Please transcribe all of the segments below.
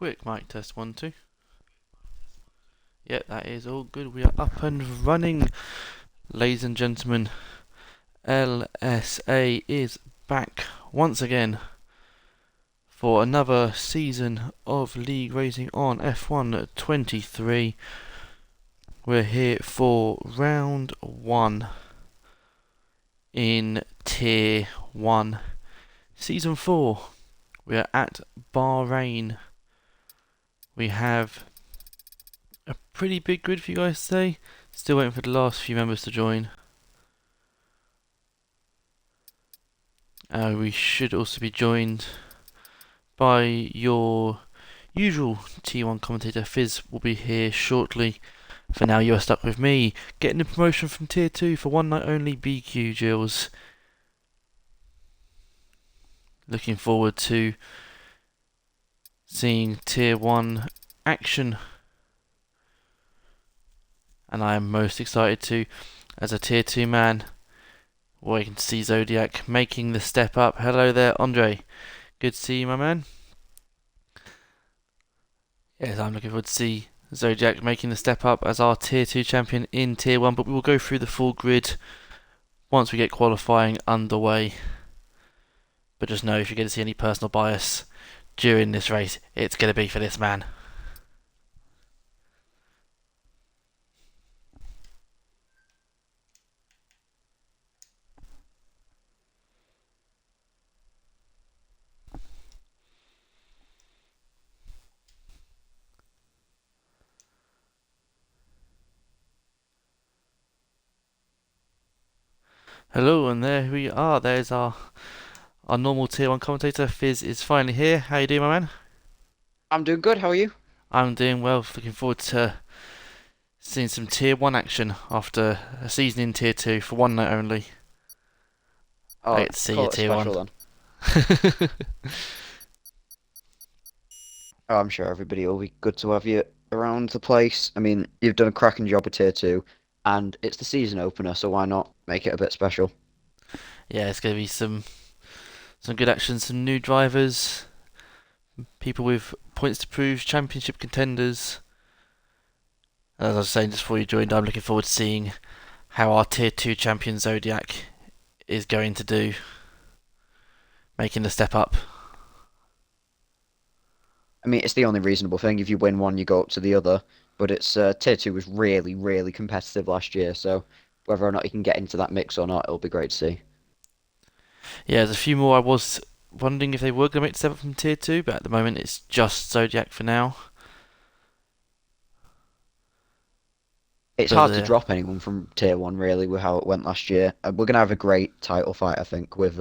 Quick mic test 1 2. Yep, that is all good. We are up and running, ladies and gentlemen. LSA is back once again for another season of league racing on F1 23. We're here for round 1 in Tier 1, Season 4. We are at Bahrain. We have a pretty big grid for you guys today. Still waiting for the last few members to join. We should also be joined by your usual T1 commentator. Fizz will be here shortly. For now, you are stuck with me, getting the promotion from Tier 2 for one night only. BQ Jills. Looking forward to seeing Tier 1 action. And I am most excited to, as a Tier 2 man, waiting to see Zodiac making the step up. Hello there, Andre. Good to see you, my man. Yes, I'm looking forward to see Zodiac making the step up as our Tier 2 champion in Tier 1, but we will go through the full grid once we get qualifying underway. But just know, if you're going to see any personal bias during this race, it's going to be for this man. Hello, and there we are. There's our normal Tier 1 commentator. Fizz is finally here. How you doing, my man? I'm doing good. How are you? I'm doing well. Looking forward to seeing some Tier 1 action after a season in Tier 2 for one night only. I Oh, get to see you, call it Tier 1. special then. Oh, I'm sure everybody will be good to have you around the place. I mean, you've done a cracking job with Tier 2, and it's the season opener, so why not make it a bit special? Yeah, it's going to be some good action, some new drivers, people with points to prove, championship contenders. As I was saying just before you joined, I'm looking forward to seeing how our Tier 2 champion Zodiac is going to do, making the step up. I mean, it's the only reasonable thing. If you win one, you go up to the other. But it's Tier 2 was really, really competitive last year, so whether or not you can get into that mix or not, it'll be great to see. Yeah, there's a few more I was wondering if they were going to make the step up from Tier 2, but at the moment it's just Zodiac for now. It's But hard to drop anyone from Tier 1, really, with how it went last year. We're going to have a great title fight, I think, with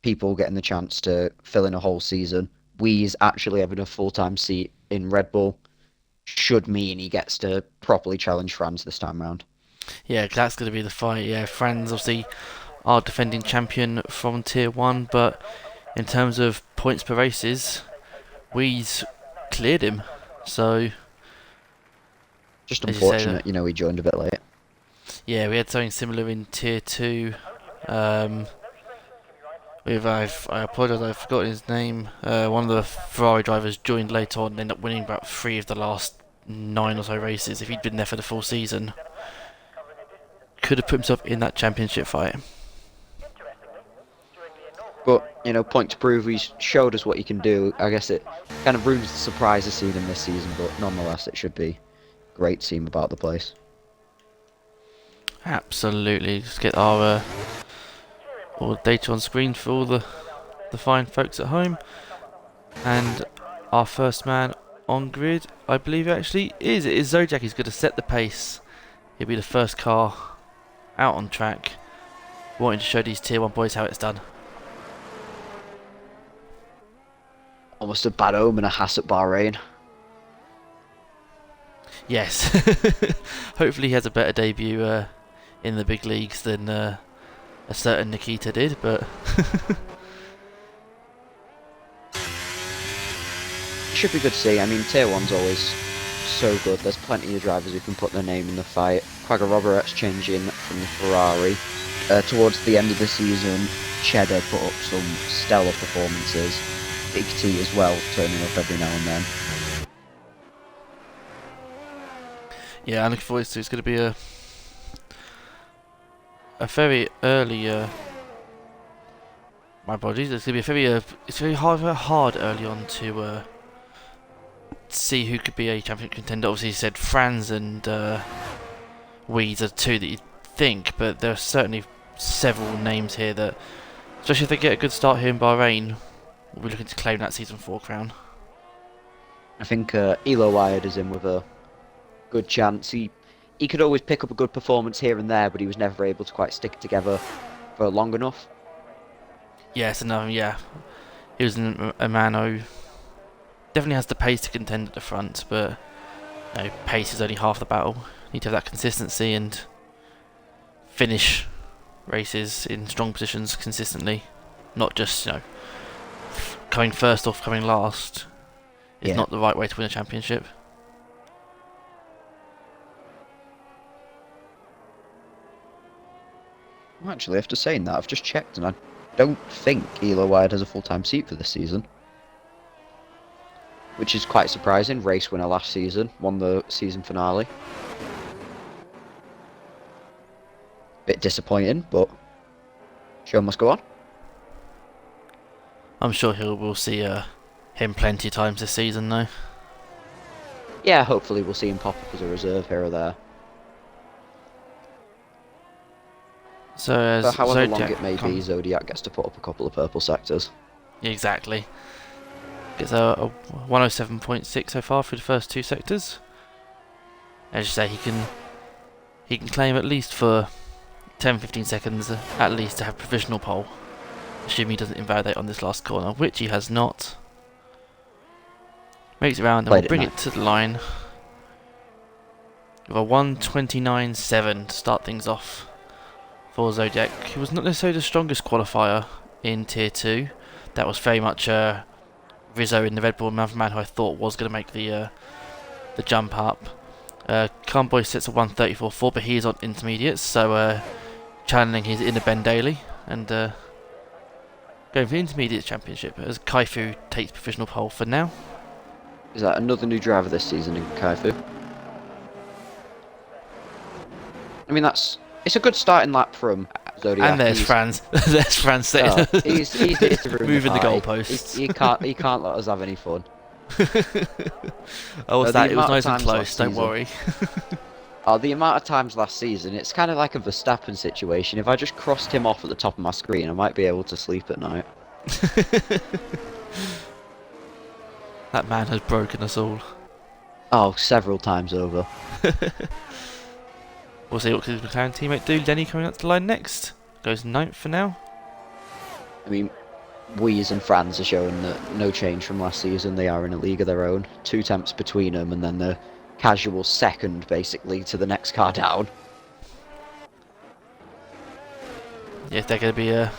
people getting the chance to fill in a whole season. Wee's actually having a full-time seat in Red Bull should mean he gets to properly challenge Franz this time round. yeah, that's going to be the fight. Yeah, Franz obviously our defending champion from Tier 1, but in terms of points per races, we's cleared him. So, Just as you say, unfortunate, he joined a bit late. yeah, we had something similar in Tier 2. Um, I apologise, I've forgotten his name. One of the Ferrari drivers joined later on and ended up winning about 3 of the last 9 or so races. If he'd been there for the full season, could have put himself in that championship fight. But, point to prove he's showed us what he can do. I guess it kind of ruins the surprise of seeing him this season, but nonetheless, it should be great to see him about the place. Absolutely. Just get our all the data on screen for all the fine folks at home. And our first man on grid, I believe actually is. It is Zodiac. He's going to set the pace. He'll be the first car out on track, wanting to show these Tier 1 boys how it's done. Almost a bad omen, a Haas at Bahrain. Yes. Hopefully he has a better debut in the big leagues than a certain Nikita did, but Should be good to see. I mean, Tier 1's always so good. There's plenty of drivers who can put their name in the fight. Quagga Roberts changing from the Ferrari. Towards the end of the season, Cheddar put up some stellar performances. Big T as well, turning up every now and then. Yeah, I'm looking forward to it. It's going to be a very early. My apologies. It's going to be a very it's very hard early on to see who could be a championship contender. Obviously, you said Franz and Weeds are two that you think, but there are certainly several names here that, especially if they get a good start here in Bahrain, we'll be looking to claim that season 4 crown. I think Elo Wired is in with a good chance. He could always pick up a good performance here and there, but he was never able to quite stick it together for long enough. Yes, and yeah, he was a man who definitely has the pace to contend at the front, but pace is only half the battle. You need to have that consistency and finish races in strong positions consistently, not just coming first or coming last. Is not the right way to win a championship. Actually, after saying that, I've just checked and I don't think Elo Wired has a full-time seat for this season. Which is quite surprising. Race winner last season, won the season finale. Bit disappointing, but show must go on. I'm sure we'll see him plenty of times this season, though. Yeah, hopefully we'll see him pop up as a reserve here or there. So as But however Zodiac long it may be, Zodiac gets to put up a couple of purple sectors. Exactly. Gets a 107.6 so far through the first 2 sectors. As you say, he can claim at least for 10-15 seconds at least to have provisional pole, assuming he doesn't invalidate on this last corner, which he has not. Makes it round and we'll bring it to the line with a 129.7 to start things off for Zodiac. He was not necessarily the strongest qualifier in Tier 2. That was very much Rizzo in the Red Bull man who I thought was going to make the jump up. Carnboy sits at 134.4, but he is on intermediates, so channeling his inner Ben Daly and going for the intermediate championship as Kaifu takes provisional pole for now. Is that another new driver this season in Kaifu? I mean, it's a good starting lap from Zodiac. And there's Franz. There's Franz sitting. He's here to ruin moving the party. goalposts. He can't let us have any fun. Oh, what's that? It was nice and close. last Don't season- worry. The amount of times last season, it's kind of like a Verstappen situation. If I just crossed him off at the top of my screen, I might be able to sleep at night. That man has broken us all. Oh, several times over. We'll see what his McLaren teammate do. Lenny coming up to the line next. Goes 9th for now. I mean, Weeze and Franz are showing that no change from last season. They are in a league of their own. 2 temps between them, and then the casual second, basically, to the next car down. Yeah, they're going to be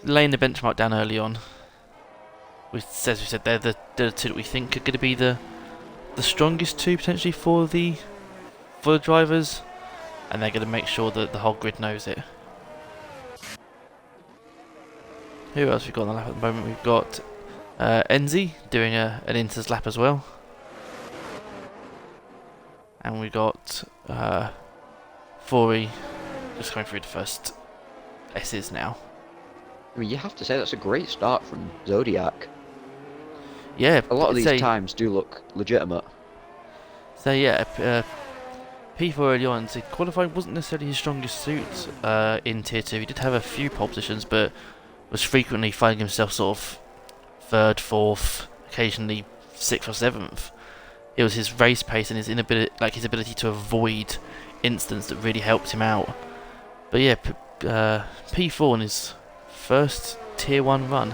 laying the benchmark down early on. As we said, they're the 2 that we think are going to be the strongest 2 potentially for the drivers, and they're going to make sure that the whole grid knows it. Who else we got on the lap at the moment? We've got Enzi doing an Inters lap as well, and we got Fori just coming through the first S's now. I mean, you have to say that's a great start from Zodiac. Yeah, A lot of these times do look legitimate. So yeah, P4 early on, so qualifying wasn't necessarily his strongest suit in Tier 2. He did have a few pole positions, but was frequently finding himself sort of 3rd, 4th, occasionally 6th or 7th. It was his race pace and his ability to avoid incidents that really helped him out. But yeah, P4 in his first Tier 1 run.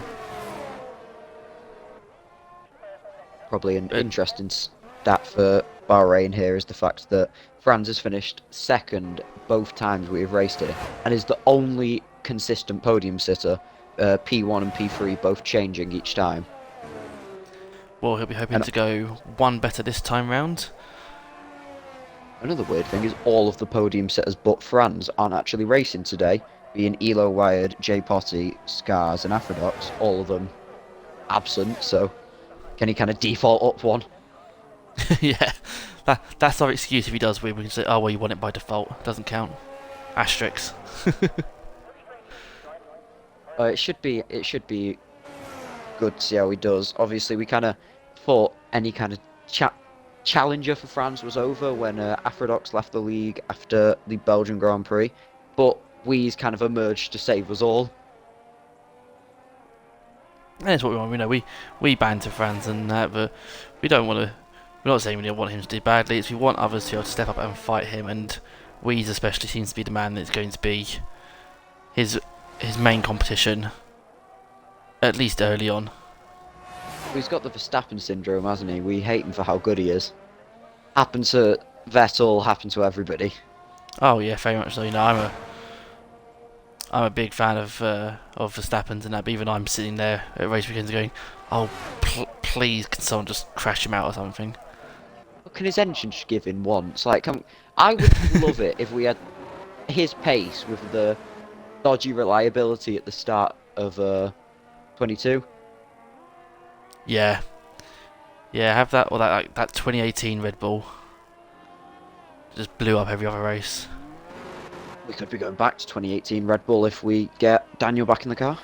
Probably an interesting stat for Bahrain here is the fact that Franz has finished 2nd both times we've raced here, and is the only consistent podium sitter. P1 and P3 both changing each time. Well, he'll be hoping to go 1 better this time round. Another weird thing is all of the podium sitters but Franz aren't actually racing today, being Elo Wired, J Potty, Scars and Afrodox, all of them absent, so can he kind of default up one? Yeah, that's our excuse if he does win. We can say, oh well, you won it by default. Doesn't count. Asterisks. It should be good to see how he does. Obviously, we kind of thought any kind of challenger for France was over when Afrodox left the league after the Belgian Grand Prix, but We's kind of emerged to save us all. And that's what we want. We know we banter fans and that, but we don't want to. We're not saying we don't want him to do badly. It's we want others to be able to step up and fight him. And Weeze especially seems to be the man that's going to be his his main competition, at least early on. He's got the Verstappen syndrome, hasn't he? We hate him for how good he is. Happened to Vettel, happened to everybody. Oh yeah, very much so. You know, I'm a big fan of Verstappen's and that. But even I'm sitting there at race weekends going, oh please, can someone just crash him out or something? Can his engine just give in once? Like, I would love it if we had his pace with the dodgy reliability at the start of 22. Yeah, yeah, have that or that like that 2018 Red Bull just blew up every other race. We could be going back to 2018 Red Bull if we get Daniel back in the car.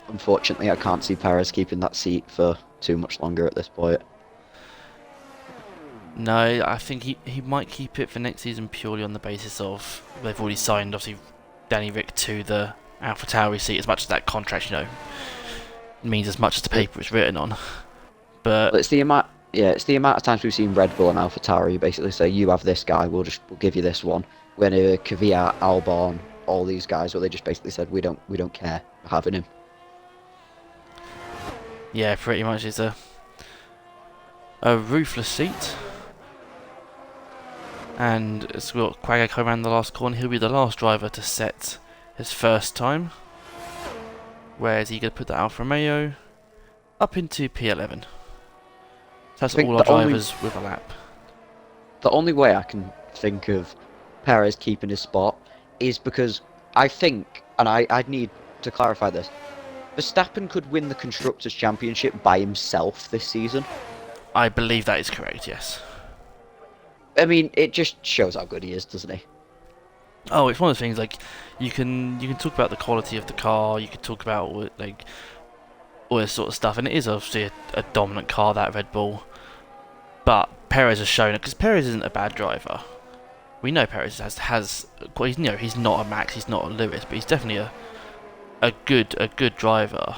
Unfortunately, I can't see Perez keeping that seat for too much longer at this point. No, I think he might keep it for next season purely on the basis of they've already signed obviously Danny Rick to the AlphaTauri seat as much as that contract means as much as the paper it's written on. Well, But it's the amount of times we've seen Red Bull and AlphaTauri basically say, "You have this guy, we'll give you this one." When Kvyat, Albon, all these guys, where they just basically said, "We don't care for having him." yeah, pretty much it's a ruthless seat. And it's got Quagga coming around the last corner. He'll be the last driver to set his first time. Where is he going to put that Alfa Romeo? Up into P11. So I that's think all our drivers with a lap. the only way I can think of Perez keeping his spot is because I think, and I'd need to clarify this, Verstappen could win the Constructors' Championship by himself this season. I believe that is correct, yes. I mean, it just shows how good he is, doesn't he? Oh, it's one of the things like you can talk about the quality of the car, you can talk about like all this sort of stuff, and it is obviously a dominant car, that Red Bull. But Perez has shown it because Perez isn't a bad driver. We know Perez has well, he's not a Max, he's not a Lewis, but he's definitely a good driver.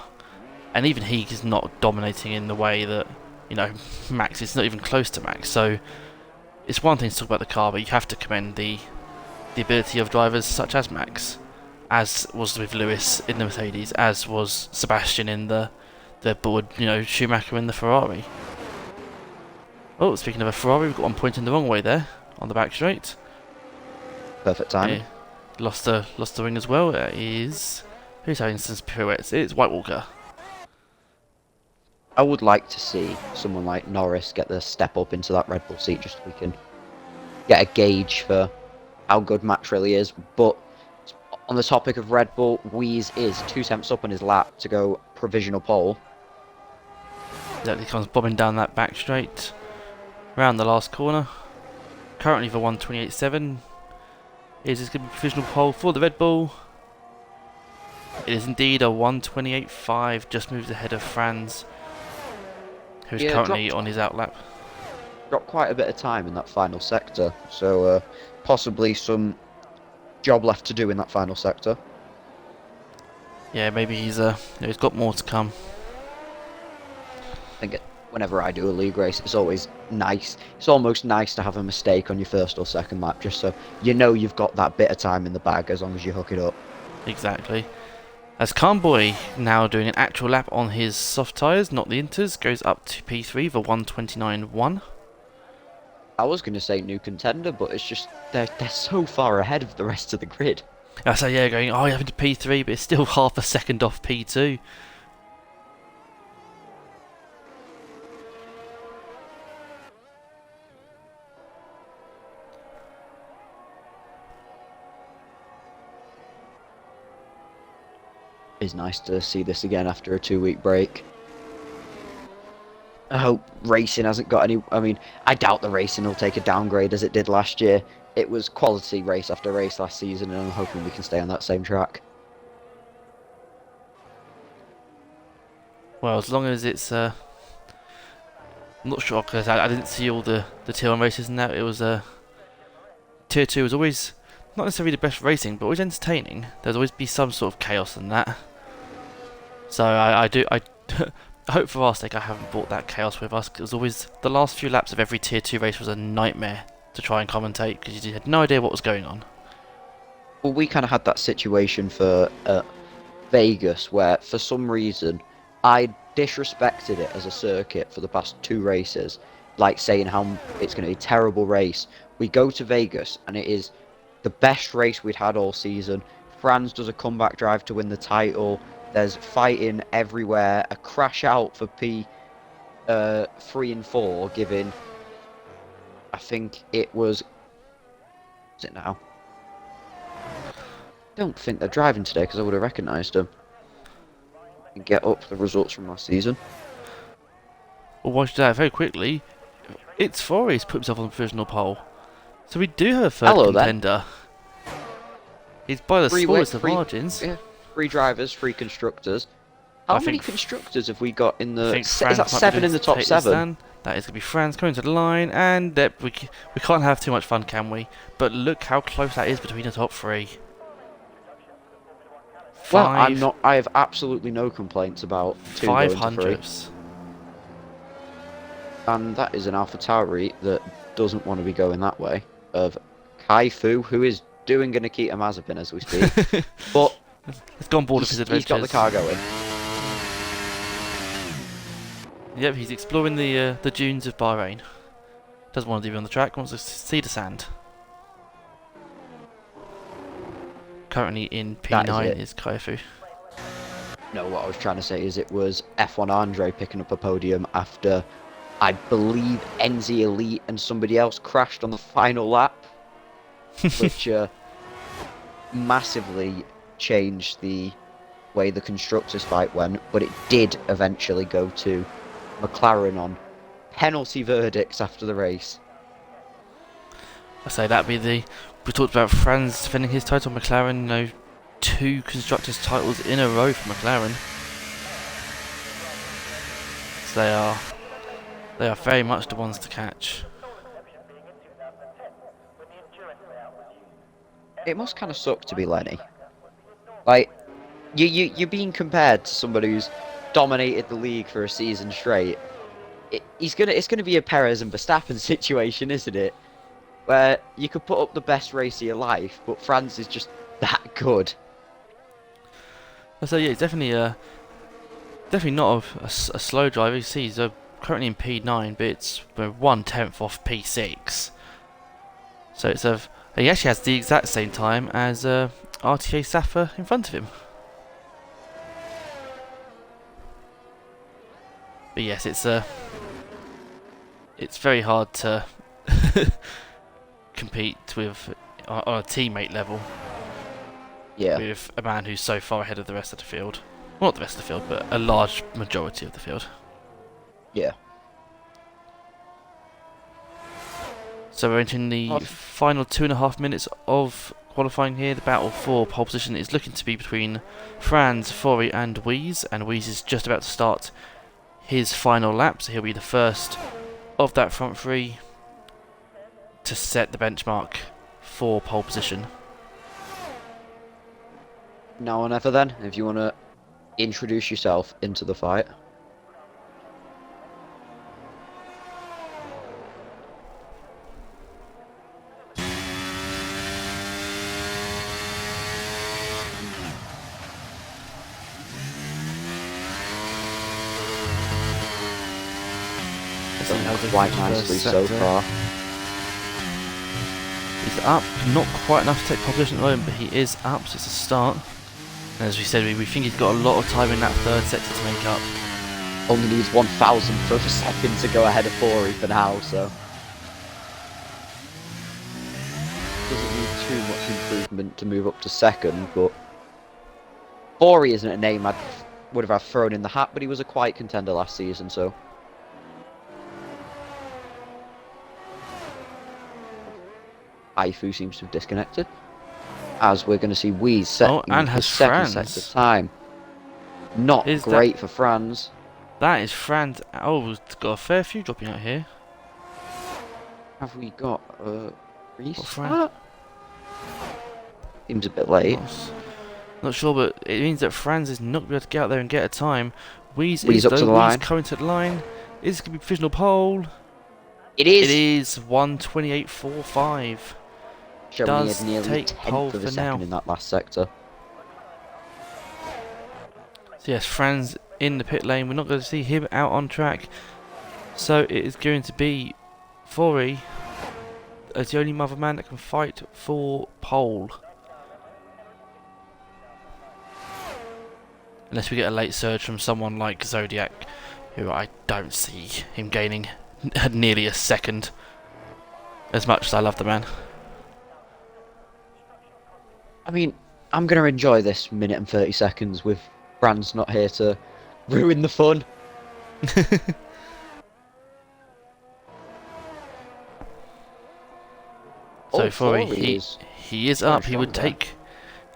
And even he is not dominating in the way that Max is not even close to Max. So it's one thing to talk about the car, but you have to commend the ability of drivers such as Max, as was with Lewis in the Mercedes, as was Sebastian in the board, Schumacher in the Ferrari. Oh, speaking of a Ferrari, we've got one point in the wrong way there on the back straight. Perfect timing. Lost the wing as well. It is who's having some pirouettes? It's White Walker. I would like to see someone like Norris get the step up into that Red Bull seat just so we can get a gauge for how good Max really is. But on the topic of Red Bull, Wheeze is 2 tenths up on his lap to go provisional pole. Exactly, comes bobbing down that back straight, round the last corner. Currently for 128.7. Is this going to be provisional pole for the Red Bull? It is indeed a 128.5. Just moves ahead of Franz, who's currently on his outlap. Got quite a bit of time in that final sector, so possibly some job left to do in that final sector. Yeah, maybe he's got more to come. I think whenever I do a league race, it's always nice. It's almost nice to have a mistake on your first or second lap, just so you know you've got that bit of time in the bag as long as you hook it up. Exactly. As Calmboy, now doing an actual lap on his soft tyres, not the inters, goes up to P3 for 129.1. I was going to say new contender, but it's just they're so far ahead of the rest of the grid. I say, yeah, going, oh, you're having to P3, but it's still half a second off P2. It's nice to see this again after a 2-week break. I hope racing hasn't got any. I mean, I doubt the racing will take a downgrade as it did last year. It was quality race after race last season, and I'm hoping we can stay on that same track. Well, as long as it's I'm not sure because I didn't see all the tier 1 races and that. It was tier 2 was always not necessarily the best racing, but always entertaining. There's always be some sort of chaos in that. So I I hope for our sake I haven't brought that chaos with us. 'Cause it was always the last few laps of every tier 2 race was a nightmare to try and commentate because you had no idea what was going on. Well, we kind of had that situation for Vegas where, for some reason, I disrespected it as a circuit for the past 2 races, like saying how it's going to be a terrible race. We go to Vegas and it is the best race we'd had all season. Franz does a comeback drive to win the title. There's fighting everywhere. A crash out for P3 and 4, giving, I think it was. Is it now? Don't think they're driving today because I would have recognised them. And get up the results from last season. Well, watch that very quickly. It's Forey's put himself on the provisional pole. So we do have a third Hello, contender. He's by the Free smallest wi- of free- margins. Yeah, 3 drivers, 3 constructors. How I many think constructors have we got in I the? think Is Franz that might be 7 doing in the to top take this 7? then. That is going to be Franz coming to the line, and we can't have too much fun, can we? But look how close that is between the top 3. Well, I'm Five, not. I have absolutely no complaints about 2 five going to 3, hundredths. and that is an AlphaTauri that doesn't want to be going that way. Of Kai Fu, who is doing a Nikita Mazepin as we speak, but Let's go on board with his he's got the adventures. car going. Yep, he's exploring the dunes of Bahrain. Doesn't want to be on the track, wants to see the sand. Currently in That is P9 it. is Kaifu. No, what I was trying to say is it was F1 Andre picking up a podium after, I believe, NZ Elite and somebody else crashed on the final lap, which massively changed the way the constructors fight went, but it did eventually go to McLaren on penalty verdicts after the race. I say that'd be the. We talked about Franz defending his title, McLaren, 2 constructors' titles in a row for McLaren. So they are very much the ones to catch. It must kind of suck to be Lenny. Like, you're being compared to somebody who's dominated the league for a season straight. It's gonna be a Perez and Verstappen situation, isn't it? Where you could put up the best race of your life, but Franz is just that good. So yeah, it's definitely not a slow driver. You see, he's currently in P9, but it's 1/10 off P6. So he actually has the exact same time as RTA Safa in front of him. But yes, it's very hard to compete with on a teammate level Yeah. with a man who's so far ahead of the rest of the field. Well, not the rest of the field, but a large majority of the field. Yeah. So we're entering the final 2.5 minutes of qualifying here. The battle for pole position is looking to be between Franz, Fori and Wiese is just about to start his final lap, so he'll be the first of that front 3 to set the benchmark for pole position. Now or never then, if you want to introduce yourself into the fight. Let's see how the Quite first nicely so sector. far. He's up, not quite enough to take pole position at the moment, but he is up, so it's a start. And as we said, we think he's got a lot of time in that third sector to make up. Only needs 1,000th of a second to go ahead of Fori for now, so. Doesn't need too much improvement to move up to second, but Fori isn't a name I would have thrown in the hat, but he was a quiet contender last season, so. Aifu seems to have disconnected. As we're going to see Wheeze Oh, setting and his has second sector Franz. time. Not Is that great for Franz. that is Franz? Oh, it's got a fair few dropping out here. Have we got a What Franz? restart? Seems a bit late. Not sure, but it means that Franz is not going to be able to get out there and get a time. Wheeze Wheeze is up to though. the Wheeze line. coming to the line. Is it going to be provisional pole? It It is! is 1:28.45. Showing he had Does nearly a take pole tenth of for a second now. in that last sector. So yes, Franz in the pit lane. We're not going to see him out on track. So it is going to be Fori as the only mother man that can fight for pole. Unless we get a late surge from someone like Zodiac, who I don't see him gaining nearly a second. As much as I love the man. I mean, I'm going to enjoy this minute and 30 seconds with Franz not here to ruin the fun. So Oh, Fori, Fori is he is going up. He would strong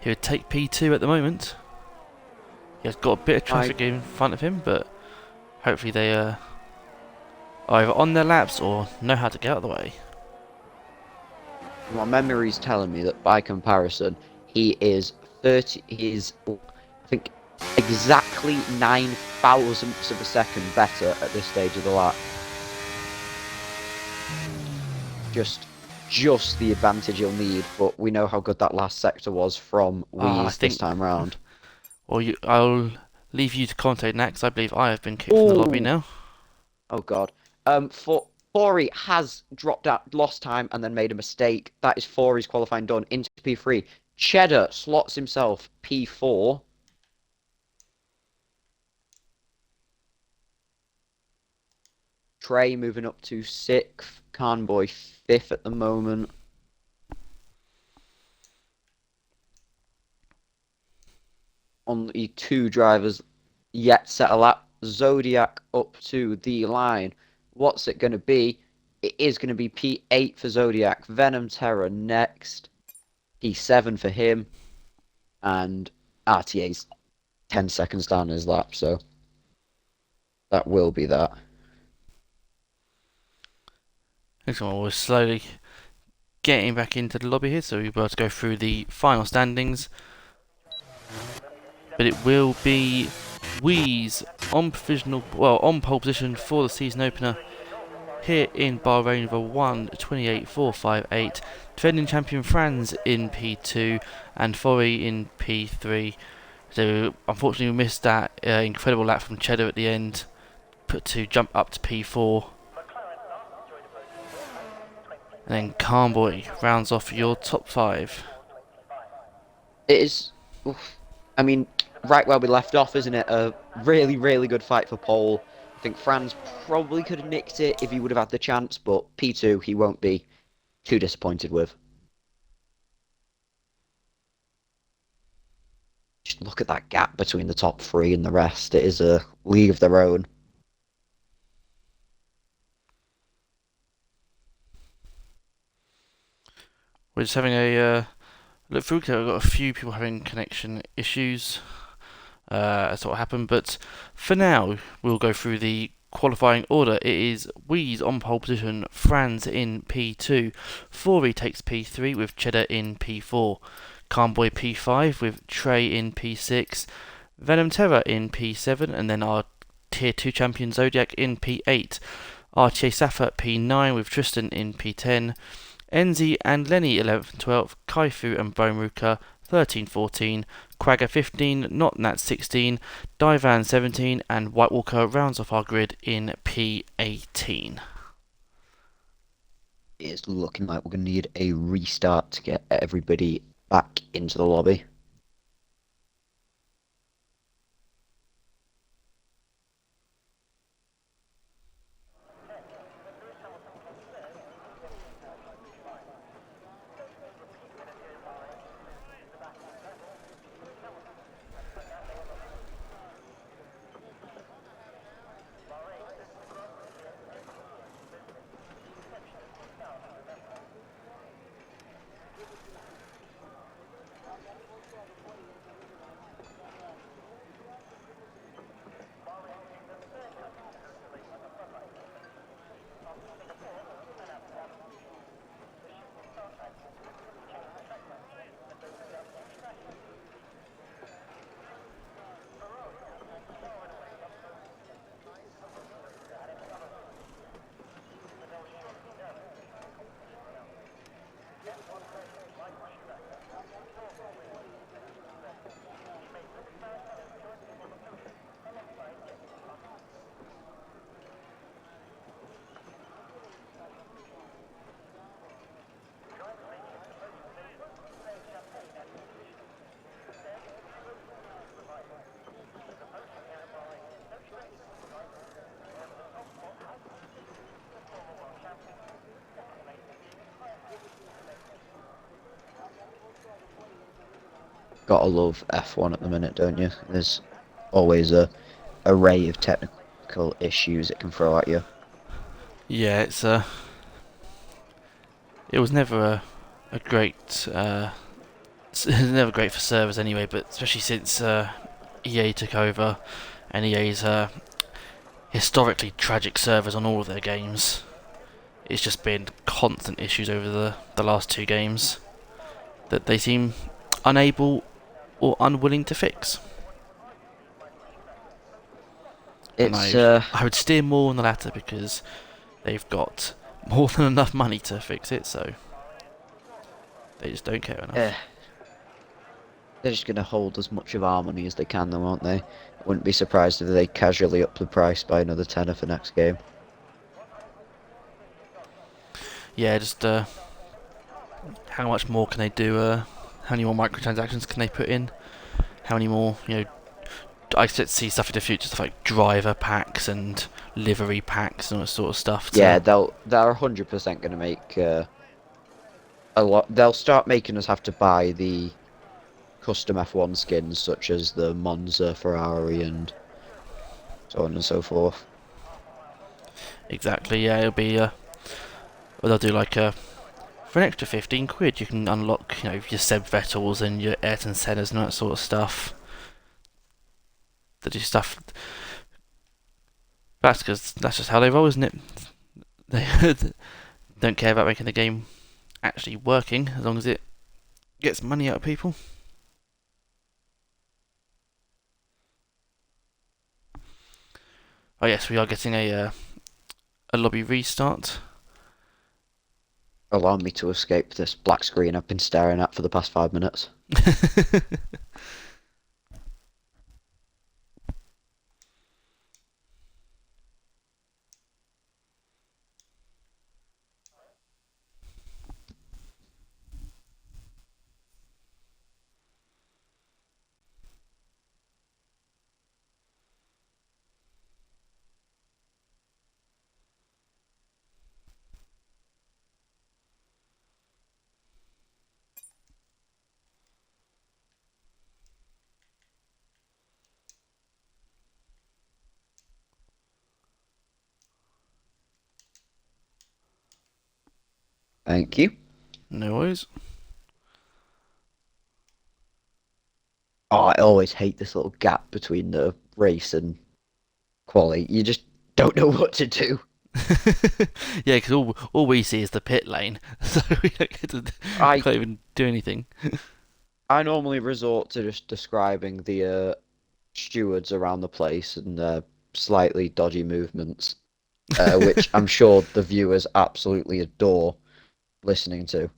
there. take P2 at the moment. He has got a bit of traffic in front of him, but hopefully they are either on their laps or know how to get out of the way. My memory's telling me that by comparison, he is 30. He is, I think, exactly 9 thousandths of a second better at this stage of the lap. Just the advantage he'll need, but we know how good that last sector was from I Wheeze this think. time round. Well, I'll leave you to commentate next. I believe I have been kicked from the lobby Ooh, now. oh god. Fori has dropped out, lost time, and then made a mistake. That is Fori's qualifying done into P3. Cheddar slots himself P4. Trey moving up to 6th. Carnboy 5th at the moment. Only 2 drivers yet set a lap. Zodiac up to the line. What's it going to be? It is going to be P8 for Zodiac. Venom Terror next. P7 for him. And RTA's 10 seconds down his lap, so that will be that. Excellent. We're slowly getting back into the lobby here, so we're about to go through the final standings. But it will be Wheeze on on pole position for the season opener here in Bahrain with a 1:28.458. Defending champion Franz in P2 and Fori in P3. So unfortunately we missed that incredible lap from Cheddar at the end, put to jump up to P4. And then Carnboy rounds off your top 5. It is, oof, I mean, right where we left off, isn't it? A really, really good fight for pole. I think Franz probably could have nicked it if he would have had the chance, but P2 he won't be too disappointed with. Just look at that gap between the top 3 and the rest. It is a league of their own. We're just having a look through. We've got a few people having connection issues. That's what happened. But for now, we'll go through the qualifying order. It is Wheeze on pole position, Franz in P2, Fori takes P3 with Cheddar in P4, Carnboy P5 with Trey in P6, Venom Terror in P7, and then our Tier 2 champion Zodiac in P8, RTA Safa P9 with Tristan in P10, Enzi and Lenny 11th and 12th, Kaifu and Boneruka 13-14, Quagga 15, Not Nat 16, Divan 17, and White Walker rounds off our grid in P18. It is looking like we're going to need a restart to get everybody back into the lobby. Gotta love F1 at the minute, don't you? There's always a array of technical issues it can throw at you. Yeah, it was never a great it's never great for servers anyway, but especially since EA took over and EA's historically tragic servers on all of their games. It's just been constant issues over the last two games that they seem unable or unwilling to fix. And It's I would steer more on the latter because they've got more than enough money to fix it, so they just don't care eh, enough. they're just gonna hold as much of our money as they can, though, aren't they? I wouldn't be surprised if they casually up the price by another tenner for next game. Yeah, just how much more can they do? How many more microtransactions can they put in? How many more, I expect to see stuff in the future, stuff like driver packs and livery packs and all that sort of stuff Yeah, to. they're 100% gonna make a lot. They'll start making us have to buy the custom F1 skins, such as the Monza, Ferrari, and so on and so forth. Exactly, yeah, it'll be, well, they'll do like for an extra 15 quid you can unlock, your Seb Vettels and your Ayrton Sennas and that sort of stuff. They do stuff, that's because that's just how they roll, isn't it? They don't care about making the game actually working as long as it gets money out of people. Oh yes, we are getting a lobby restart. Allow me to escape this black screen I've been staring at for the past 5 minutes. Thank you. No worries. Oh, I always hate this little gap between the race and quali. You just don't know what to do. Yeah, because all we see is the pit lane, so we I can't even do anything. I normally resort to just describing the stewards around the place and their slightly dodgy movements, which I'm sure the viewers absolutely adore listening to.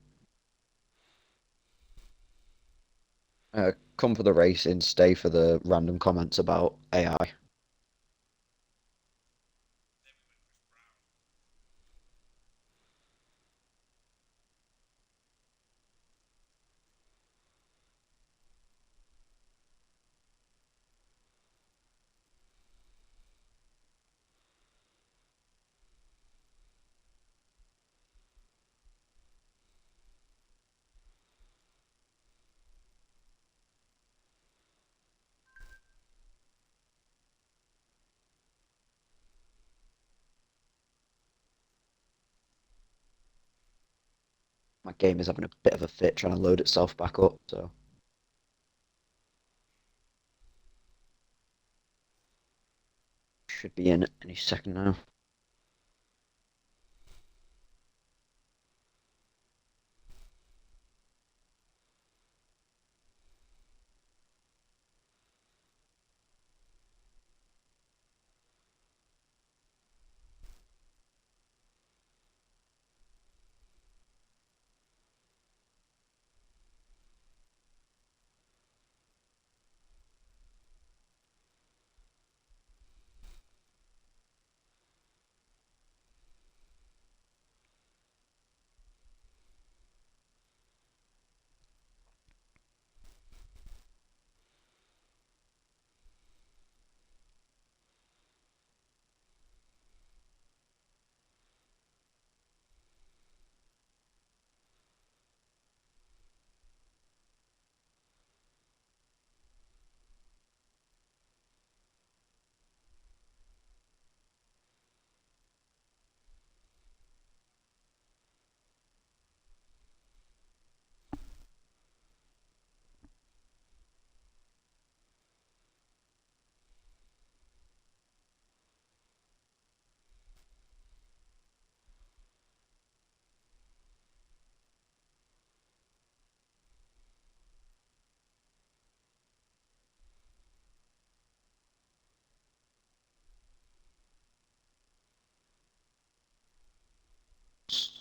Come for the racing, stay for the random comments about AI. My game is having a bit of a fit trying to load itself back up, so should be in any second now.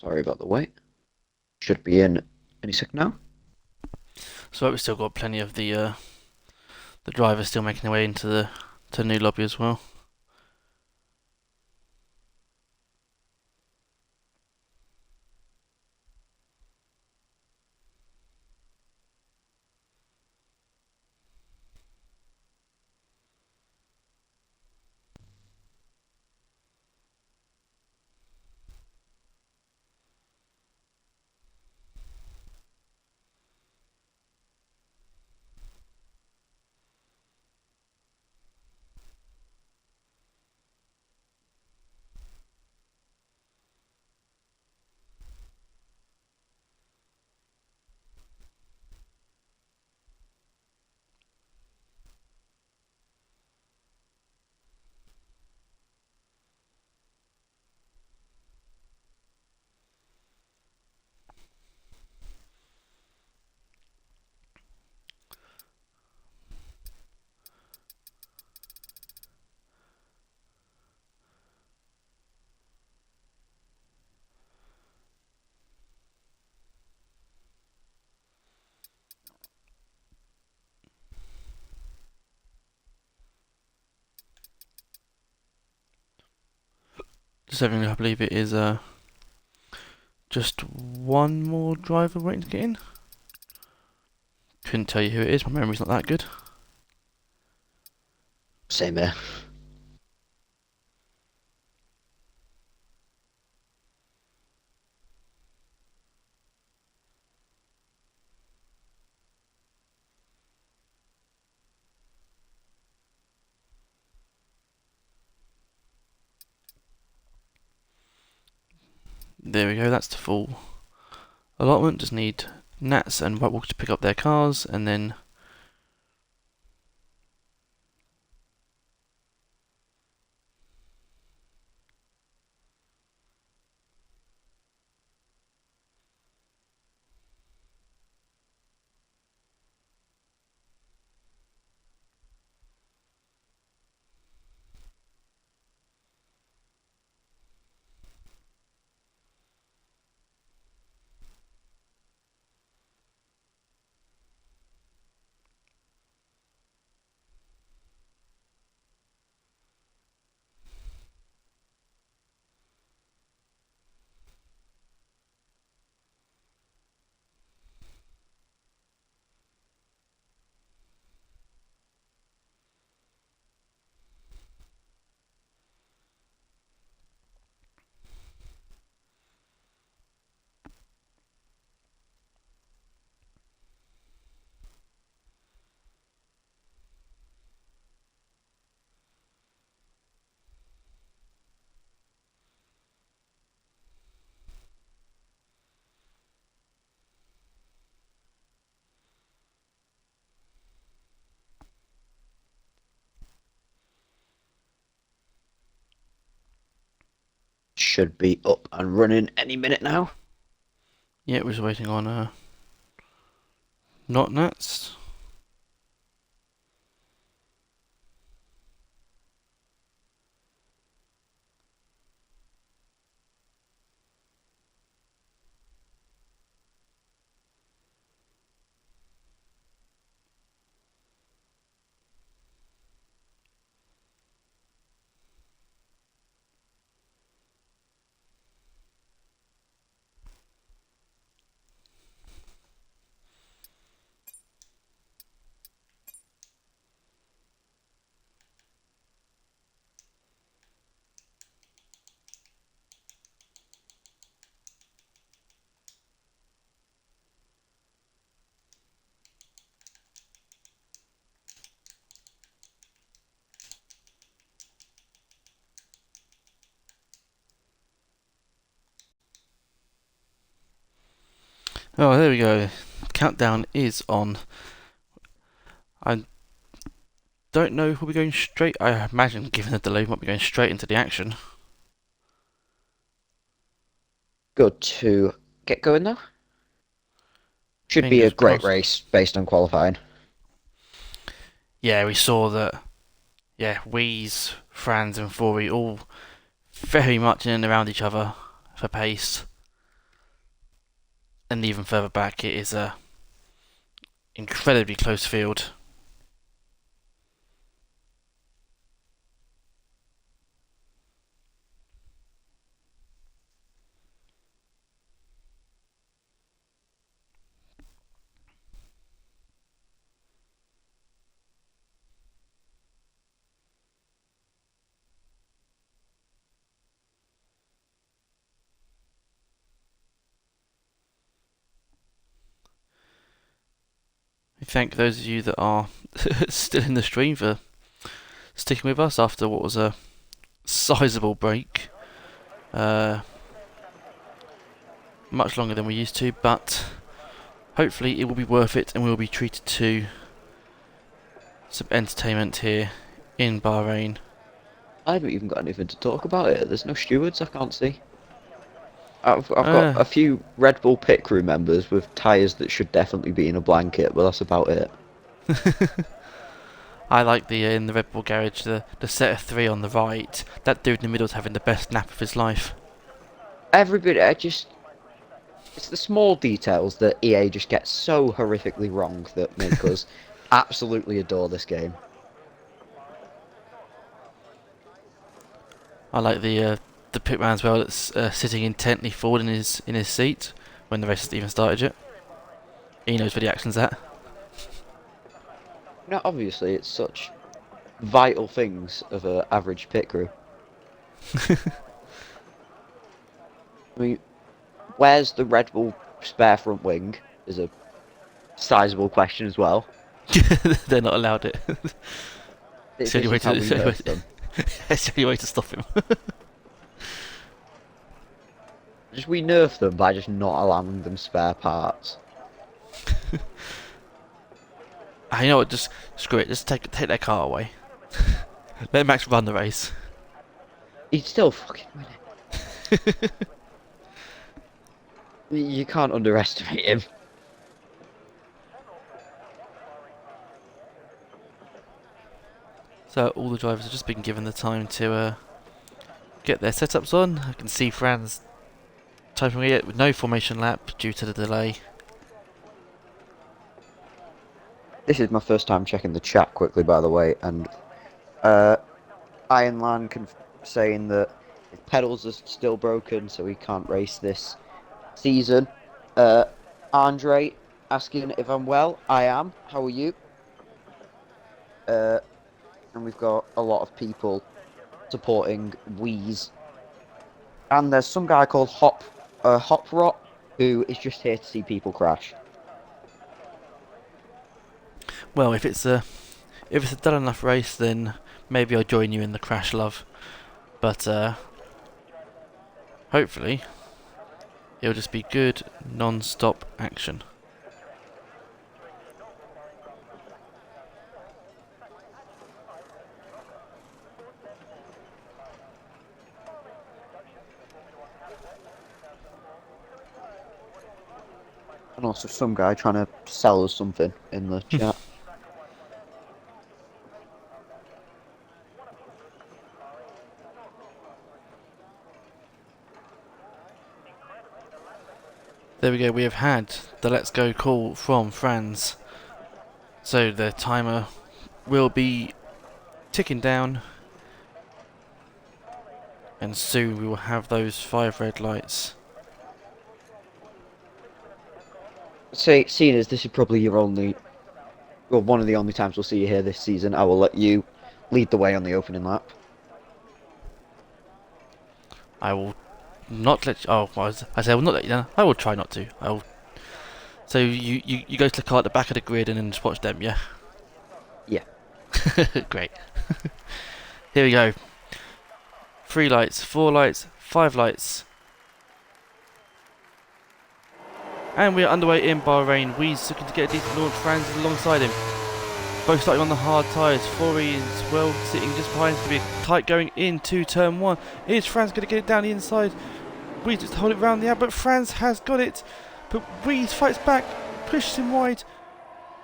Sorry about the wait. Should be in any second now. So we've still got plenty of the drivers still making their way into the new lobby as well. Just having, I believe it is just one more driver waiting to get in. Couldn't tell you who it is. My memory's not that good. Same here. There we go. That's the full allotment. Just need Nats and White Walkers to pick up their cars, and then Should be up and running any minute now. yeah, we're just waiting on not Nats. Oh, there we go. Countdown is on. I don't know if we'll be going straight. I imagine, given the delay, we might be going straight into the action. Good to get going though. Should be a Fingers great crossed. race based on qualifying. Yeah, we saw that. Yeah, Wheeze, Franz, and Fori all very much in and around each other for pace. and even further back, it is a incredibly close field. We thank those of you that are still in the stream for sticking with us after what was a sizable break. Much longer than we used to, but hopefully it will be worth it and we'll be treated to some entertainment here in Bahrain. I haven't even got anything to talk about it. There's no stewards I can't see. I've got Uh, a few Red Bull pit crew members with tyres that should definitely be in a blanket, but that's about it. I like the in the Red Bull garage, the set of three on the right. That dude in the middle is having the best nap of his life. Everybody, it's the small details that EA just gets so horrifically wrong that make us absolutely adore this game. I like the pit man as well that's sitting intently forward in his seat when the race hasn't even started yet. He knows where the action's at. Now, obviously, it's such vital things of an average pit crew. I mean, where's the Red Bull spare front wing is a sizable question as well. They're not allowed it. This It's the only way is how to, we nerf them. it's the only way to stop him. Just we nerf them by just not allowing them spare parts. You know what? Just screw it. Just take their car away. Let Max run the race. He'd still fucking win it. You can't underestimate him. So all the drivers have just been given the time to get their setups on. I can see Franz typing it with no formation lap due to the delay. This is my first time checking the chat quickly, by the way, and Ironland saying that his pedals are still broken, so he can't race this season. Andre asking if I'm well. I am. How are you? And we've got a lot of people supporting Wheeze. And there's some guy called Hop Rot who is just here to see people crash. Well, if it's a dull enough race, then maybe I'll join you in the crash, love. But hopefully it'll just be good non-stop action. And also some guy trying to sell us something in the chat. There we go, we have had the let's go call from Franz. So the timer will be ticking down. And soon we will have those 5 red lights. Seeing as this is probably your only, well, one of the only times we'll see you here this season, I will let you lead the way on the opening lap. I will not let you, I say I will not let you down. I will try not to. I will. So you go to the car at the back of the grid and then just watch them, yeah? Yeah. Great. Here we go. 3 lights, 4 lights, 5 lights. And we are underway in Bahrain. Wee's looking to get a decent launch. Franz is alongside him. Both starting on the hard tyres. Fori is well sitting just behind. It's going to be tight going into turn 1. Is Franz going to get it down the inside? Weez just hold it round the out, but Franz has got it. But Weez fights back, pushes him wide.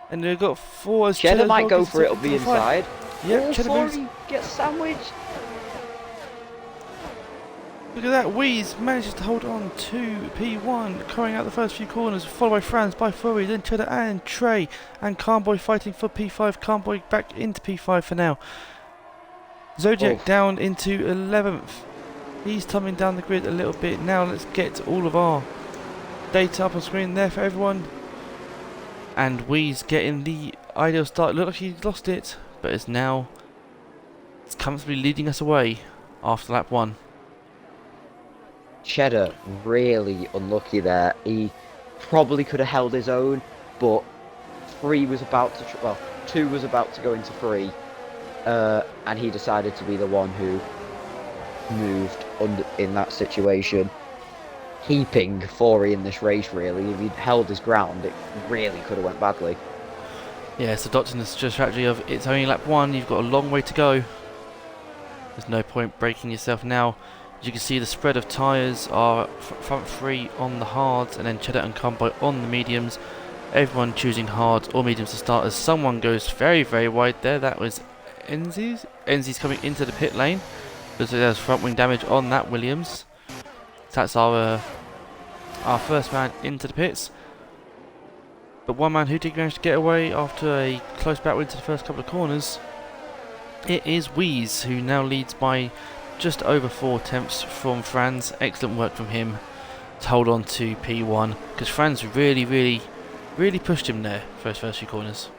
And they've got 4 as Cheddar might well go gets for it to up the the fight. inside. Yep, Oh, Cheddar moves. Fori gets sandwiched. Look at that, Wheeze manages to hold on to P1, carrying out the first few corners, followed by Franz, by Furry, then Cheddar and Trey, and Carnboy fighting for P5, Carnboy back into P5 for now. Zodiac down into 11th. He's tumbling down the grid a little bit. Now let's get all of our data up on screen there for everyone. And Wheeze getting the ideal start. Looked like he lost it, but it's comfortably leading us away after lap 1. Cheddar really unlucky there. He probably could have held his own, but 2 was about to go into 3, and he decided to be the one who moved in that situation, keeping Fori in this race. Really, if he'd held his ground, it really could have went badly. Yeah, so adopting the strategy of it's only lap 1, you've got a long way to go. There's no point breaking yourself now. As you can see, the spread of tyres are front 3 on the hards, and then Cheddar and Carnboy on the mediums. Everyone choosing hards or mediums to start, as someone goes very, very wide there. That was Enzi's. Enzi's coming into the pit lane. There's front wing damage on that Williams. So that's our first man into the pits. But one man who did manage to get away after a close battle into the first couple of corners, it is Wheeze, who now leads by just over 4 tenths from Franz. Excellent work from him to hold on to P1, because Franz really pushed him there for his first few corners.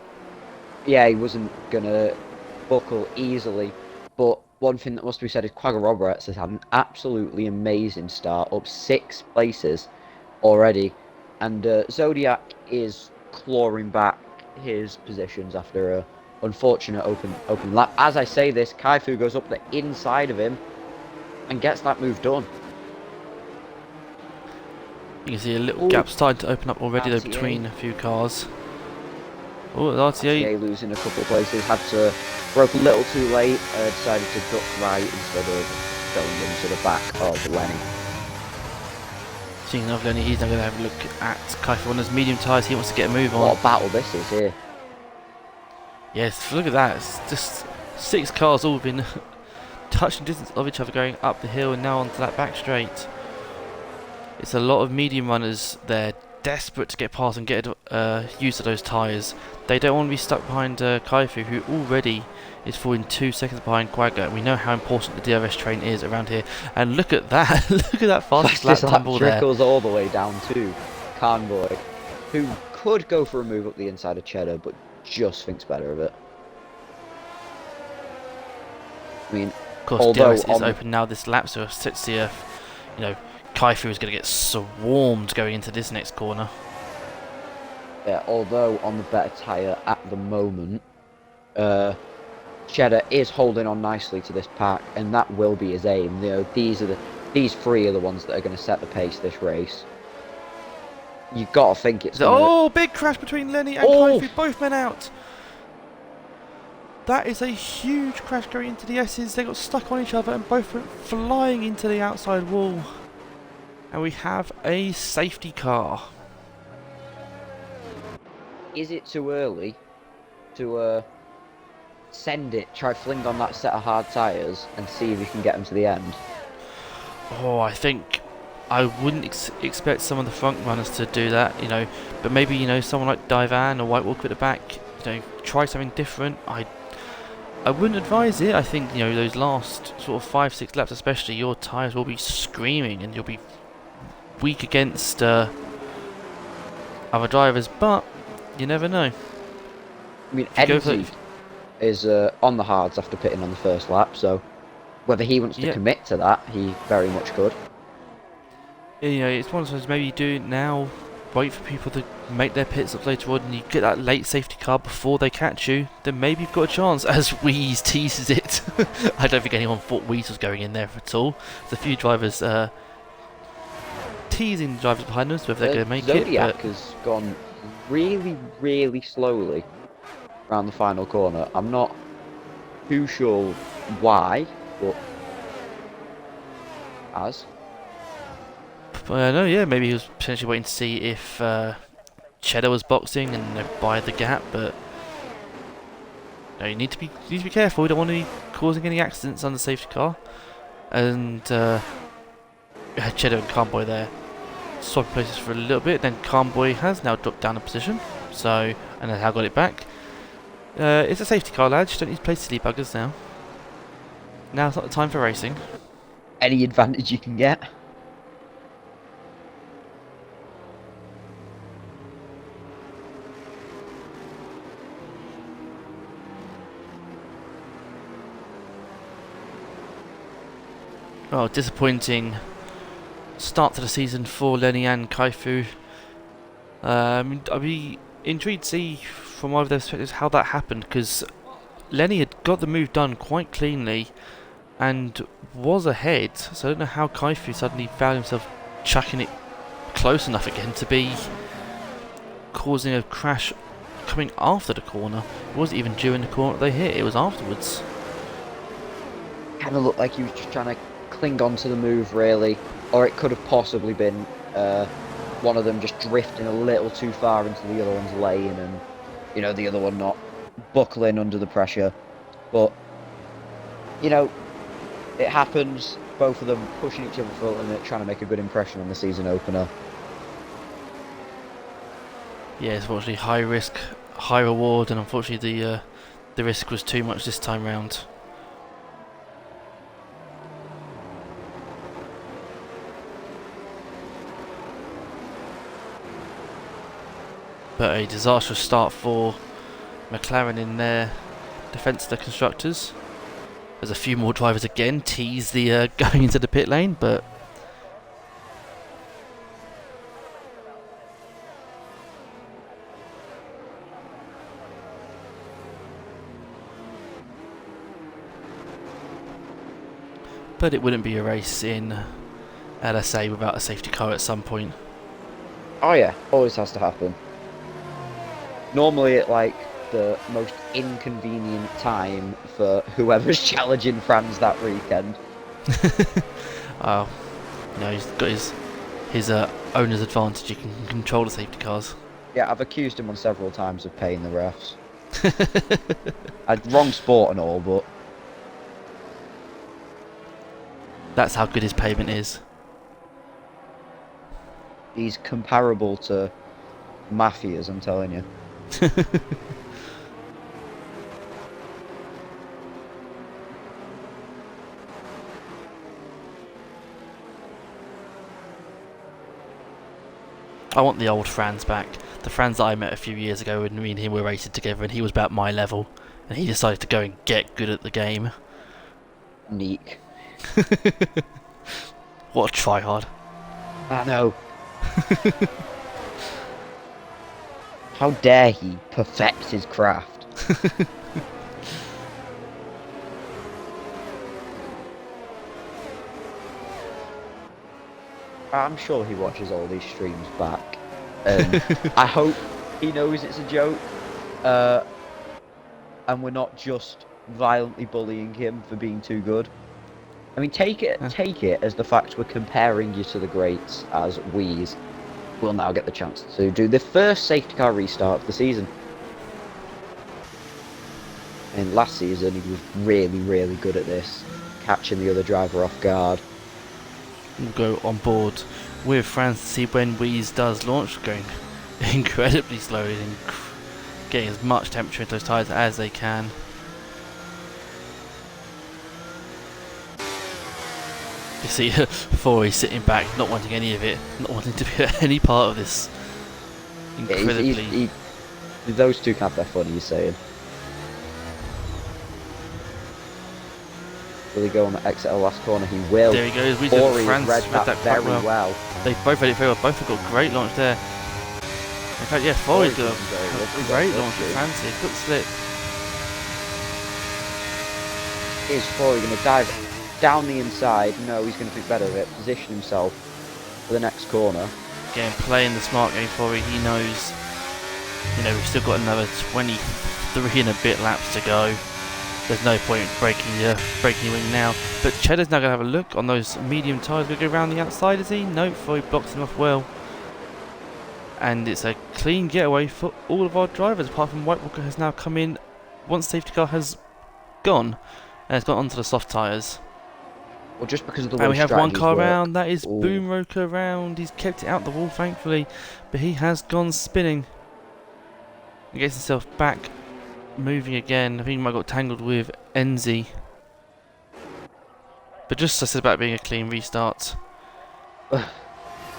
Yeah, he wasn't gonna buckle easily, but one thing that must be said is Quagga Roberts has had an absolutely amazing start, up 6 places already, and Zodiac is clawing back his positions after a unfortunate open lap. As I say this, Kaifu goes up the inside of him and gets that move done. You can see a little gap starting to open up already though between a few cars. Oh, the RTA losing a couple of places, had to broke a little too late, decided to duck right instead of going into the back of Lenny. Speaking of Lenny, he's now going to have a look at Kaifu on his medium tyres. He wants to get a move on. What a battle this is here. Yes, look at that. It's just 6 cars all been touching distance of each other going up the hill and now onto that back straight. It's a lot of medium runners there, desperate to get past and get use of those tyres. They don't want to be stuck behind Kaifu, who already is falling 2 seconds behind Quagga. We know how important the DRS train is around here. And look at that. Look at that fastest lap tumble there. Trickles all the way down to Carnboy, who could go for a move up the inside of Cheddar, but just thinks better of it. I mean, of course, DRS is open now this lap, so let's see if, Kaifu is going to get swarmed going into this next corner. Yeah, although on the better tyre at the moment, Cheddar is holding on nicely to this pack, and that will be his aim. These 3 are the ones that are going to set the pace this race. You've got to think it's big crash between Lenny and Kaifu, both men out. That is a huge crash going into the S's. They got stuck on each other and both went flying into the outside wall. And we have a safety car. Is it too early to send it, try fling on that set of hard tyres and see if you can get them to the end? Oh, I think I wouldn't expect some of the front runners to do that, but maybe, someone like Divan or White Walker at the back, try something different. I wouldn't advise it. I think, those last sort of 5-6 laps especially, your tyres will be screaming and you'll be weak against other drivers, but you never know. I mean, Enzi is on the hards after pitting on the first lap, so whether he wants to commit to that, he very much could. Yeah, it's one of those, maybe you do it now, wait for people to make their pits up later on, and you get that late safety car before they catch you, then maybe you've got a chance, as Wheeze teases it. I don't think anyone thought Wheeze was going in there at all. There's a few drivers teasing the drivers behind them, so if they're going to make Zodiac has gone really slowly around the final corner. I'm not too sure why, but maybe he was potentially waiting to see if Cheddar was boxing and buy the gap, but you need to be careful. You don't want to be causing any accidents on the safety car, and We had Cheddar and Carnboy there swapping places for a little bit. Then Carnboy has now dropped down a position. So, and then Hal got it back. It's a safety car, lads. You don't need to play silly buggers now. Now's not the time for racing. Any advantage you can get. Oh, disappointing start to the season for Lenny and Kaifu. I'd be intrigued to see from either of their perspectives how that happened, because Lenny had got the move done quite cleanly and was ahead, so I don't know how Kaifu suddenly found himself chucking it close enough again to be causing a crash coming after the corner. It wasn't even during the corner they hit, it was afterwards. Kind of looked like he was just trying to cling on to the move, really. Or it could have possibly been one of them just drifting a little too far into the other one's lane and, you know, the other one not buckling under the pressure. But, you know, it happens. Both of them pushing each other for the limit, trying to make a good impression on the season opener. Yeah, it's unfortunately high risk, high reward, and unfortunately the risk was too much this time round. But a disastrous start for McLaren in their defence of the constructors. There's a few more drivers again tease the going into the pit lane, but it wouldn't be a race in LSA without a safety car at some point. Oh yeah, always has to happen. Normally at like the most inconvenient time for whoever's challenging Franz that weekend. Oh, no, he's got his owner's advantage. He can control the safety cars. Yeah, I've accused him on several times of paying the refs. Wrong sport and all, but that's how good his payment is. he's comparable to mafias, I'm telling you. I want the old Franz back. The Franz that I met a few years ago when me and him were racing together and he was about my level. And he decided to go and get good at the game. Neek. What a tryhard. I know. How dare he perfect his craft? I'm sure he watches all these streams back. And I hope he knows it's a joke. And we're not just violently bullying him for being too good. I mean, take it as the fact we're comparing you to the greats, as we's will now get the chance to do the first safety car restart of the season. And last season he was really, really good at this, catching the other driver off guard. We'll go on board with Franz to see when Wheeze does launch, going incredibly slowly and getting as much temperature into those tyres as they can. You see Forey sitting back, not wanting any of it, not wanting to be any part of this. Incredibly. Those two can have their fun, you're saying. Will he go on the exit of the last corner? He will. There he goes. Forey Franz read that very well. They both read it very well. Both have got great launch there. In fact, yeah, Forey's got a great launch at Franz here. Good slip. Is Forey going to dive down the inside? No, he's going to think better of it. Position himself for the next corner. Again, playing the smart game for it. He knows, you know, we've still got another 23 and a bit laps to go. There's no point breaking your wing now. But Cheddar's now going to have a look on those medium tyres. Going to go around the outside, is he? No, Forey blocks him off well. And it's a clean getaway for all of our drivers, apart from White Walker has now come in once safety car has gone. And it's gone onto the soft tyres. Or just because of the And way we have one strategies car work. round. That is Ooh. Boom Roker round. He's kept it out the wall, thankfully, but he has gone spinning. He gets himself back moving again. I think he might have got tangled with Enzi. But just as I said about being a clean restart.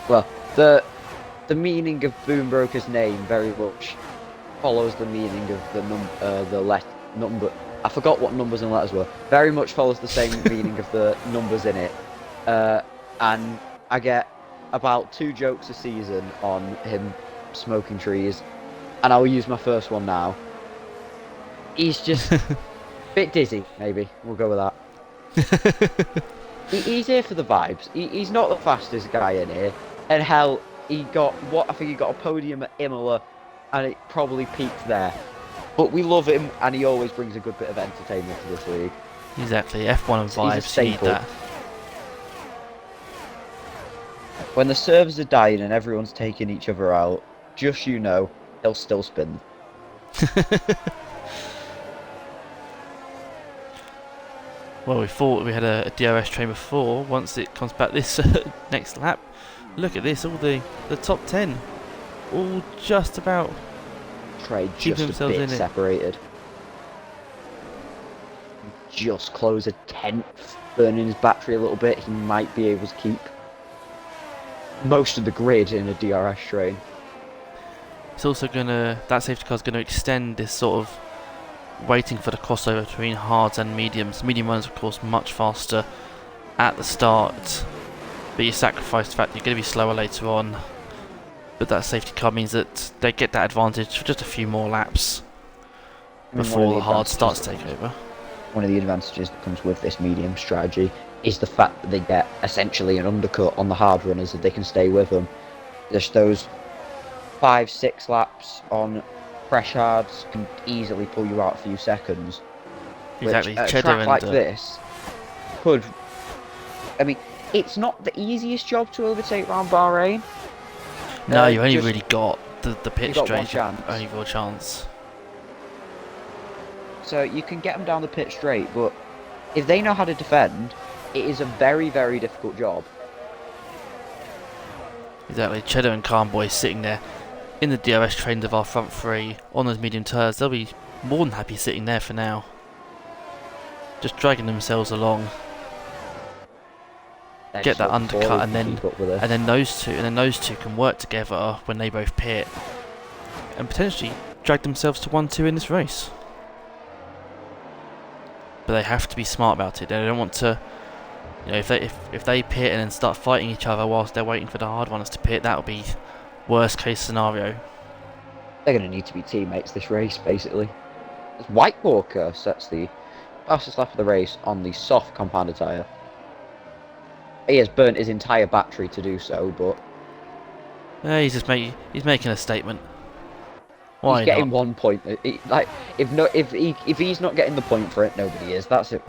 Well, the meaning of Boombroker's name very much follows the meaning of the number. I forgot what numbers and letters were. Very much follows the same meaning of the numbers in it. And I get about 2 jokes a season on him smoking trees, and I'll use my first one now. He's just a bit dizzy, maybe. We'll go with that. He's here for the vibes. He's not the fastest guy in here, and hell, I think he got a podium at Imola, and it probably peaked there. But we love him, and he always brings a good bit of entertainment to this league. Exactly, F1 and He's a vibes, you need staple. that. When the servers are dying and everyone's taking each other out, just you know, he'll still spin. Well, we thought we had a DRS train before. Once it comes back this next lap, look at this, all the top 10. All just about Trade keeping just a themselves bit in it. separated. Just close a 10th, burning his battery a little bit. He might be able to keep most of the grid in a DRS train. It's also that safety car is gonna extend this sort of waiting for the crossover between hards and mediums. Medium runners, of course, much faster at the start, but you sacrifice the fact that you're going to be slower later on. But that safety car means that they get that advantage for just a few more laps before the hard starts to take over. One of the advantages that comes with this medium strategy is the fact that they get essentially an undercut on the hard runners if they can stay with them. Just those 5-6 laps on fresh hards can easily pull you out a few seconds. Exactly, Which, at a Cheddar track and like this could. I mean, it's not the easiest job to overtake around Bahrain. no, you only really got the pit got one straight, chance. only real chance. So you can get them down the pit straight, but if they know how to defend, it is a very, very difficult job. Exactly, Cheddar and Carnboy sitting there in the DRS trains of our front 3 on those medium tyres. They'll be more than happy sitting there for now, just dragging themselves along. Get that undercut, and then those two can work together when they both pit, and potentially drag themselves to 1-2 in this race. But they have to be smart about it. They don't want to, if they pit and then start fighting each other whilst they're waiting for the hard runners to pit, that would be worst case scenario. They're going to need to be teammates this race, basically. As White Walker sets the fastest lap of the race on the soft compounded tyre. He has burnt his entire battery to do so, but He's making a statement. Why he's getting not? 1 point. If he's not getting the point for it, nobody is. That's it.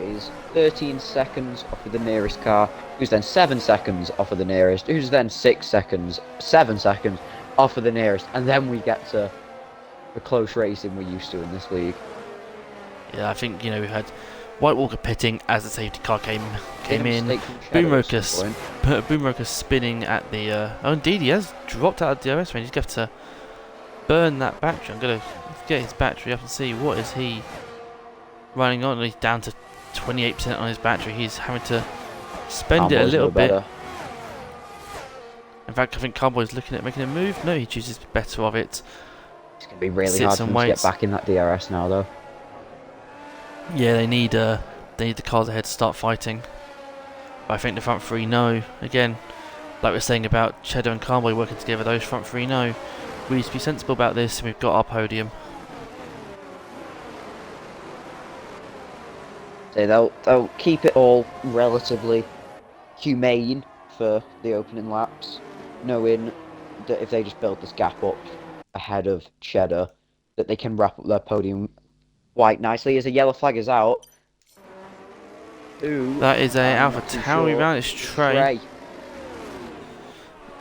Is 13 seconds off of the nearest car, who's then 7 seconds off of the nearest, who's then 6 seconds, 7 seconds off of the nearest, and then we get to the close racing we're used to in this league. Yeah, I think we had White Walker pitting as the safety car came in. Boom Roker spinning at the. Oh, indeed, he has dropped out of the DRS range. He's going to have to burn that battery. I'm going to get his battery up and see what is he running on. He's down to 28% on his battery. He's having to spend it a little bit. In fact, I think Carboy's looking at making a move. No, he chooses better of it. It's going to be really hard for him to get back in that DRS now, though. Yeah, they need the cars ahead to start fighting. But I think the front 3 know. Again, like we're saying about Cheddar and Carboy working together, those front 3 know. We need to be sensible about this, and we've got our podium. So they'll keep it all relatively humane for the opening laps, knowing that if they just build this gap up ahead of Cheddar, that they can wrap up their podium quite nicely. As a yellow flag is out. Ooh, that is a Alpha Tauri round. It's Trey.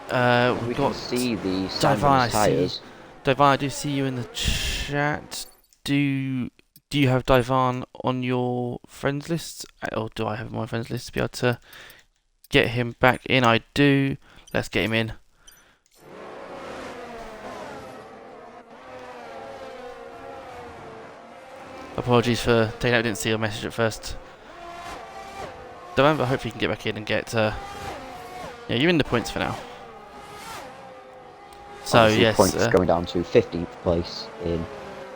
We We've got can see the Divan. I tyres. Divan, I do see you in the chat. Do you have Divan on your friends list? Or do I have him on my friends list to be able to get him back in? I do. Let's get him in. Apologies for taking out. I didn't see your message at first. Divan, but hopefully you can get back in and get... yeah, you're in the points for now. So, Obviously, yes. points going down to 15th place in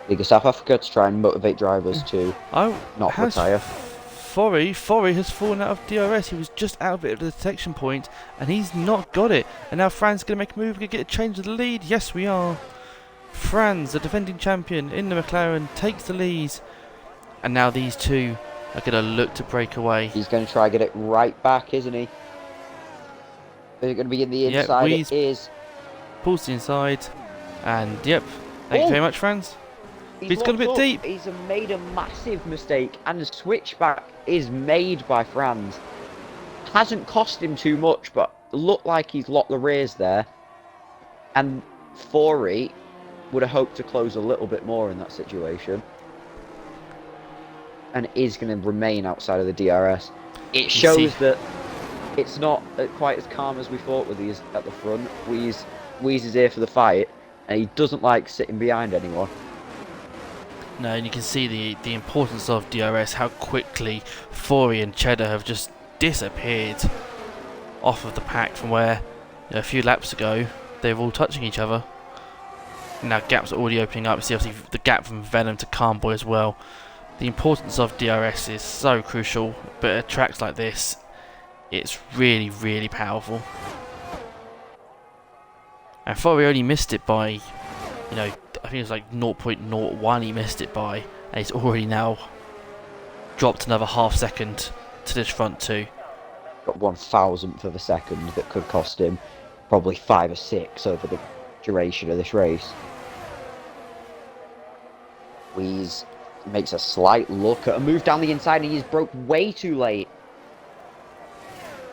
League of South Africa to try and motivate drivers to not retire. Forey has fallen out of DRS. He was just out of it at the detection point, and he's not got it. And now Fran's going to make a move, going to get a change of the lead. Yes, we are. Franz, the defending champion in the McLaren, takes the lead. And now these two are going to look to break away. He's going to try and get it right back, isn't he? Is it going to be in the inside? Yeah, it is. Pulls the inside. And, yep. Thank you very much, Franz. He's got a bit deep. He's made a massive mistake, and the switchback is made by Franz. Hasn't cost him too much, but looked like he's locked the rears there. And Forey would have hoped to close a little bit more in that situation. And is going to remain outside of the DRS. It shows that it's not quite as calm as we thought with these at the front. Wheeze is here for the fight, and he doesn't like sitting behind anyone. No, and you can see the importance of DRS, how quickly Forey and Cheddar have just disappeared off of the pack from where a few laps ago they were all touching each other. Now gaps are already opening up. See obviously the gap from Venom to Calmboy as well. The importance of DRS is so crucial, but at tracks like this, it's really, really powerful. And Forey only missed it by, I think it was like 0.01 he missed it by, and he's already now dropped another half second to this front two. Got 1,000th of a second that could cost him probably 5 or 6 over the duration of this race. Wheeze makes a slight look at a move down the inside, and he's broke way too late.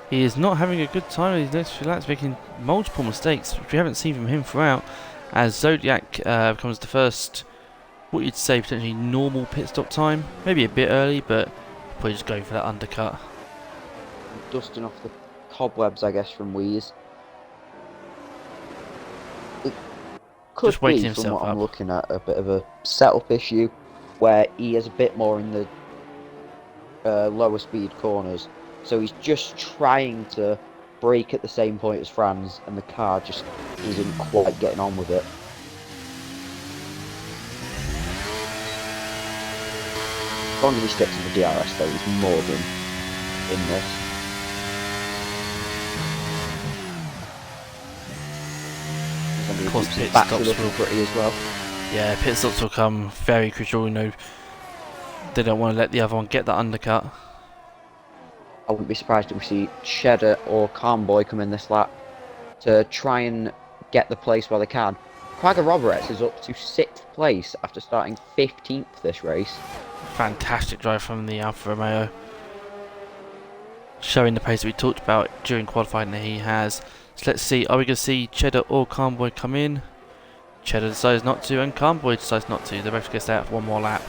He is not having a good time in these next few laps, making multiple mistakes, which we haven't seen from him throughout, as Zodiac becomes the first, what you'd say, potentially normal pit stop time. Maybe a bit early, but probably just going for that undercut. Dusting off the cobwebs, I guess, from Wheeze. It could just waiting be, himself from what up. I'm looking at, a bit of a setup issue, where he is a bit more in the lower speed corners. So he's just trying to brake at the same point as Franz, and the car just isn't quite getting on with it. As long as he sticks to the DRS though, he's more than in this. Of course, pit Back stops looking will pretty as well. Yeah, pit stops will come very crucial. They don't want to let the other one get that undercut. I wouldn't be surprised if we see Cheddar or Calmboy come in this lap to try and get the place where they can. Quagga Roberts is up to 6th place after starting 15th this race. Fantastic drive from the Alfa Romeo. Showing the pace that we talked about during qualifying that he has. So let's see, are we going to see Cheddar or Calmboy come in? Cheddar decides not to, and Calmboy decides not to. They're both going to stay out for one more lap.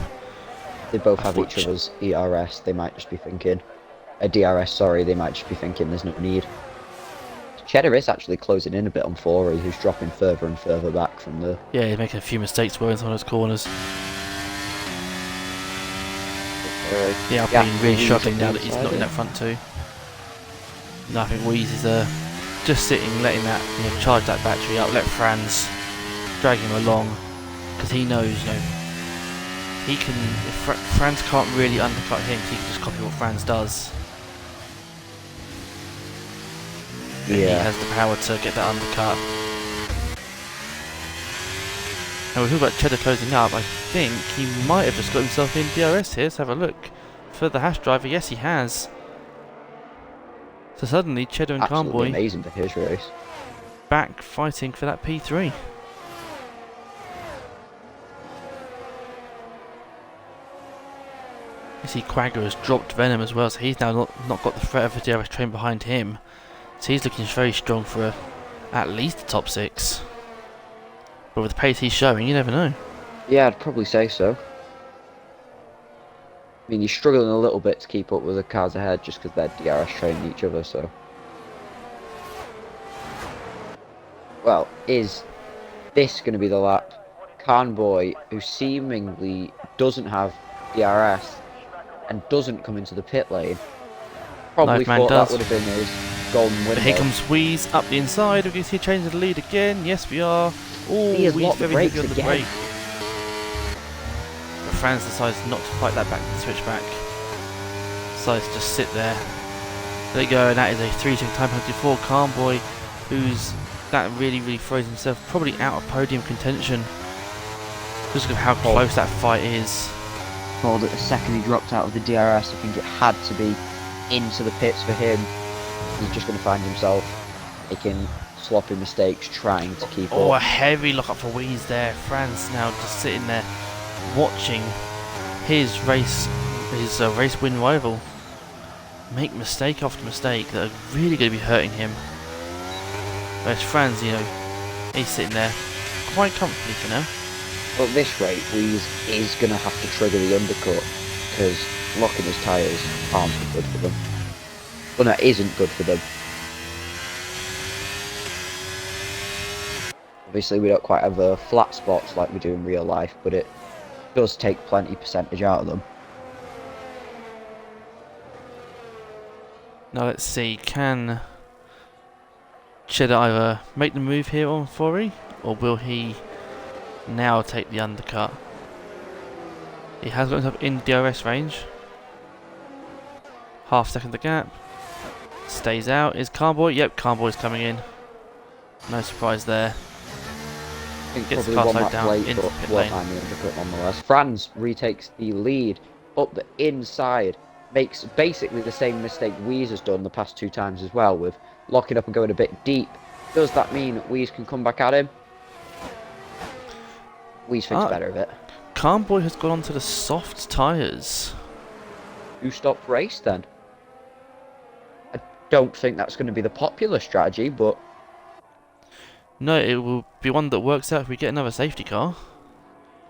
They both have each other's ERS. They might just be thinking... DRS, sorry, they might just be thinking there's no need. Cheddar is actually closing in a bit on Forey, who's dropping further and further back from the... Yeah, he's making a few mistakes in some of those corners. Yeah, Alpine really struggling now that he's not in that front two. And I think Wheeze is just sitting, letting that, charge that battery up, let Franz drag him along, because he knows, he can, if Franz can't really undercut him, he can just copy what Franz does. And he has the power to get that undercut. Now we talk about Cheddar closing up. I think he might have just got himself in DRS here. Let's have a look. For the Hash driver, yes he has. So suddenly Cheddar and Calmboy amazing for his race. Back fighting for that P3. You see Quagga has dropped Venom as well, so he's now not got the threat of a DRS train behind him. So he's looking very strong for at least the top 6. But with the pace he's showing, you never know. Yeah, I'd probably say so. I mean, he's struggling a little bit to keep up with the cars ahead just because they're DRS training each other, so. Well, is this going to be the lap? Carnboy, who seemingly doesn't have DRS and doesn't come into the pit lane, probably Live man thought that does. would have been his golden window. But here comes Wheeze up the inside. Are we going to see a change of the lead again? Yes, we are. Oh, He has Wheeze locked the very brakes heavy on the again. brake. But Franz decides not to fight that back to the switchback. Decides to just sit there. There you go, and that is a 3-second time penalty for Carnboy, who's that really throws himself probably out of podium contention. Just look at how close that fight is. Told that the second he dropped out of the DRS, I think it had to be into the pits for him. He's just going to find himself making sloppy mistakes trying to keep Oh, a up. heavy lock up for Wheeze there. Franz now just sitting there watching his race win rival make mistake after mistake that are really going to be hurting him. Whereas Franz, you know, he's sitting there quite comfortably for now. But at this rate, Wheeze is going to have to trigger the undercut because locking his tyres aren't good for them. Well, no, it isn't good for them. Obviously, we don't quite have flat spots like we do in real life, but it does take plenty percentage out of them. Now let's see, can Cheddar either make the move here on Fori, or will he now take the undercut? He has got himself in DRS range. Half second the gap. Stays out. Is Carnboy? Yep, Carnboy's coming in. No surprise there. I think Gets the probably car one slowed lap down late, into but the pit won't lane. mind the undercut nonetheless. Franz retakes the lead up the inside. Makes basically the same mistake Wheeze has done the past 2 times as well, with locking up and going a bit deep. Does that mean Wheeze can come back at him? Wheeze thinks better of it. Carnboy has gone onto the soft tyres. Who stopped race then? I don't think that's going to be the popular strategy, but No, it will be one that works out if we get another safety car.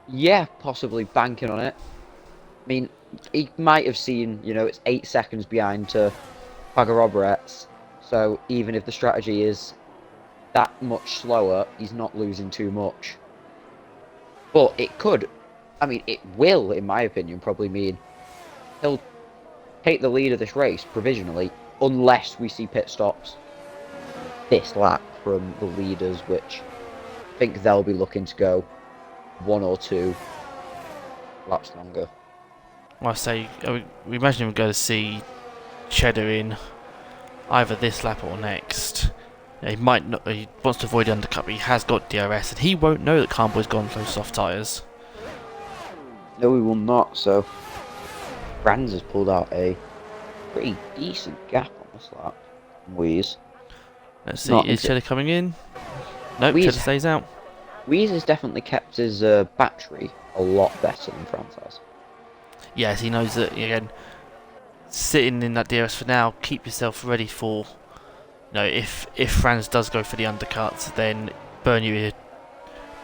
yeah, possibly banking on it. I mean, he might have seen, you know, it's 8 seconds behind to Pagaroberets, so even if the strategy is that much slower, he's not losing too much. But it could, I mean, it will, in my opinion, probably mean he'll take the lead of this race provisionally, unless we see pit stops this lap from the leaders, which I think they'll be looking to go 1 or 2 laps longer. Well, I say, we imagine we're going to see Cheddar in either this lap or next. He might not. He wants to avoid the undercut, but he has got DRS, and he won't know that Carnboy's gone those soft tyres. No, we will not, so Franz has pulled out a pretty decent gap on this lap. Wheeze. Let's see, Not is into- Cheddar coming in? Nope, Wheeze- Cheddar stays out. Wheeze has definitely kept his battery a lot better than Franz has. Yes, he knows that, again, sitting in that DRS for now, keep yourself ready for, you know, if Franz does go for the undercut, then burn your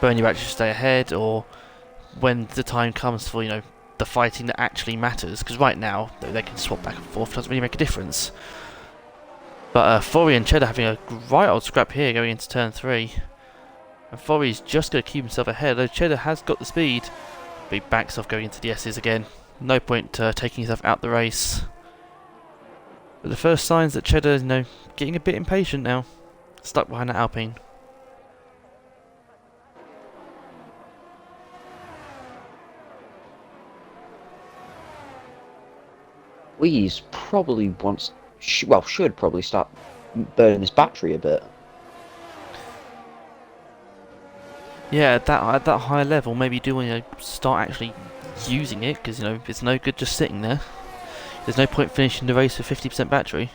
battery to stay ahead, or when the time comes for, you know, the fighting that actually matters, because right now, they can swap back and forth, doesn't really make a difference. But Fori and Cheddar having a right old scrap here going into turn 3. And Fori's just going to keep himself ahead, though Cheddar has got the speed, but he backs off going into the S's again. No point taking himself out the race. But the first signs that Cheddar, you know, getting a bit impatient now. Stuck behind that Alpine. Wheeze probably wants, should probably start burning his battery a bit. Yeah, at that higher level, maybe you do want to start actually using it, because, you know, it's no good just sitting there. There's no point finishing the race with 50% battery.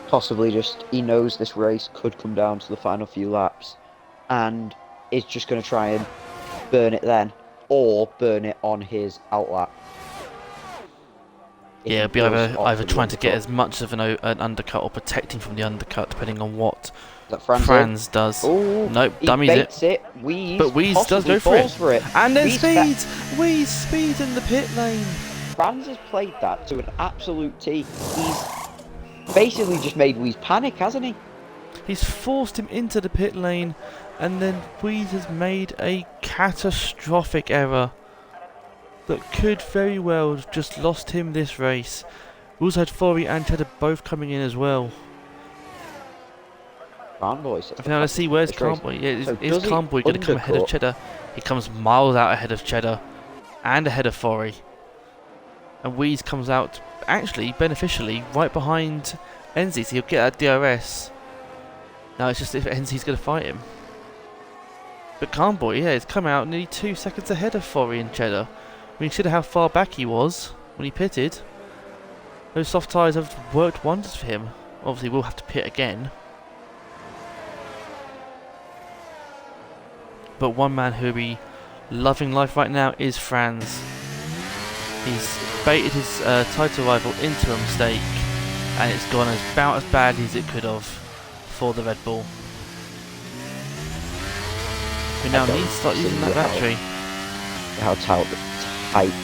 Possibly just, he knows this race could come down to the final few laps, and is just going to try and burn it then, or burn it on his outlap. if Yeah, he it'll be does opt either for the trying to get undercut. as much of an undercut or protecting from the undercut, depending on what Is that Franz in? Franz does. Oh, Nope, he dummies it. baits it. Wheeze But Weeze does possibly go for it. falls for it. And then Wheeze fa- speed! Weeze speed in the pit lane. Franz has played that to an absolute T. He's basically just made Wheeze panic, hasn't he? He's forced him into the pit lane, and then Weeze has made a catastrophic error that could very well have just lost him this race. We also had Fori and Cheddar both coming in as well. Boys. Okay, now let's see, where's Carnboy? Yeah, So is Carnboy going to come ahead of undercut? Cheddar? He comes miles out ahead of Cheddar and ahead of Fori. And Weeze comes out, actually, beneficially, right behind Enzi, so he'll get that DRS. Now it's just if Enzi's going to fight him. But Carnboy, yeah, it's come out nearly 2 seconds ahead of Fori and Cheddar. I mean, consider how far back he was when he pitted. Those soft tyres have worked wonders for him. Obviously, we'll have to pit again. But one man who'll be loving life right now is Franz. He's baited his title rival into a mistake, and it's gone about as badly as it could have for the Red Bull. We now need to start using that battery. How tight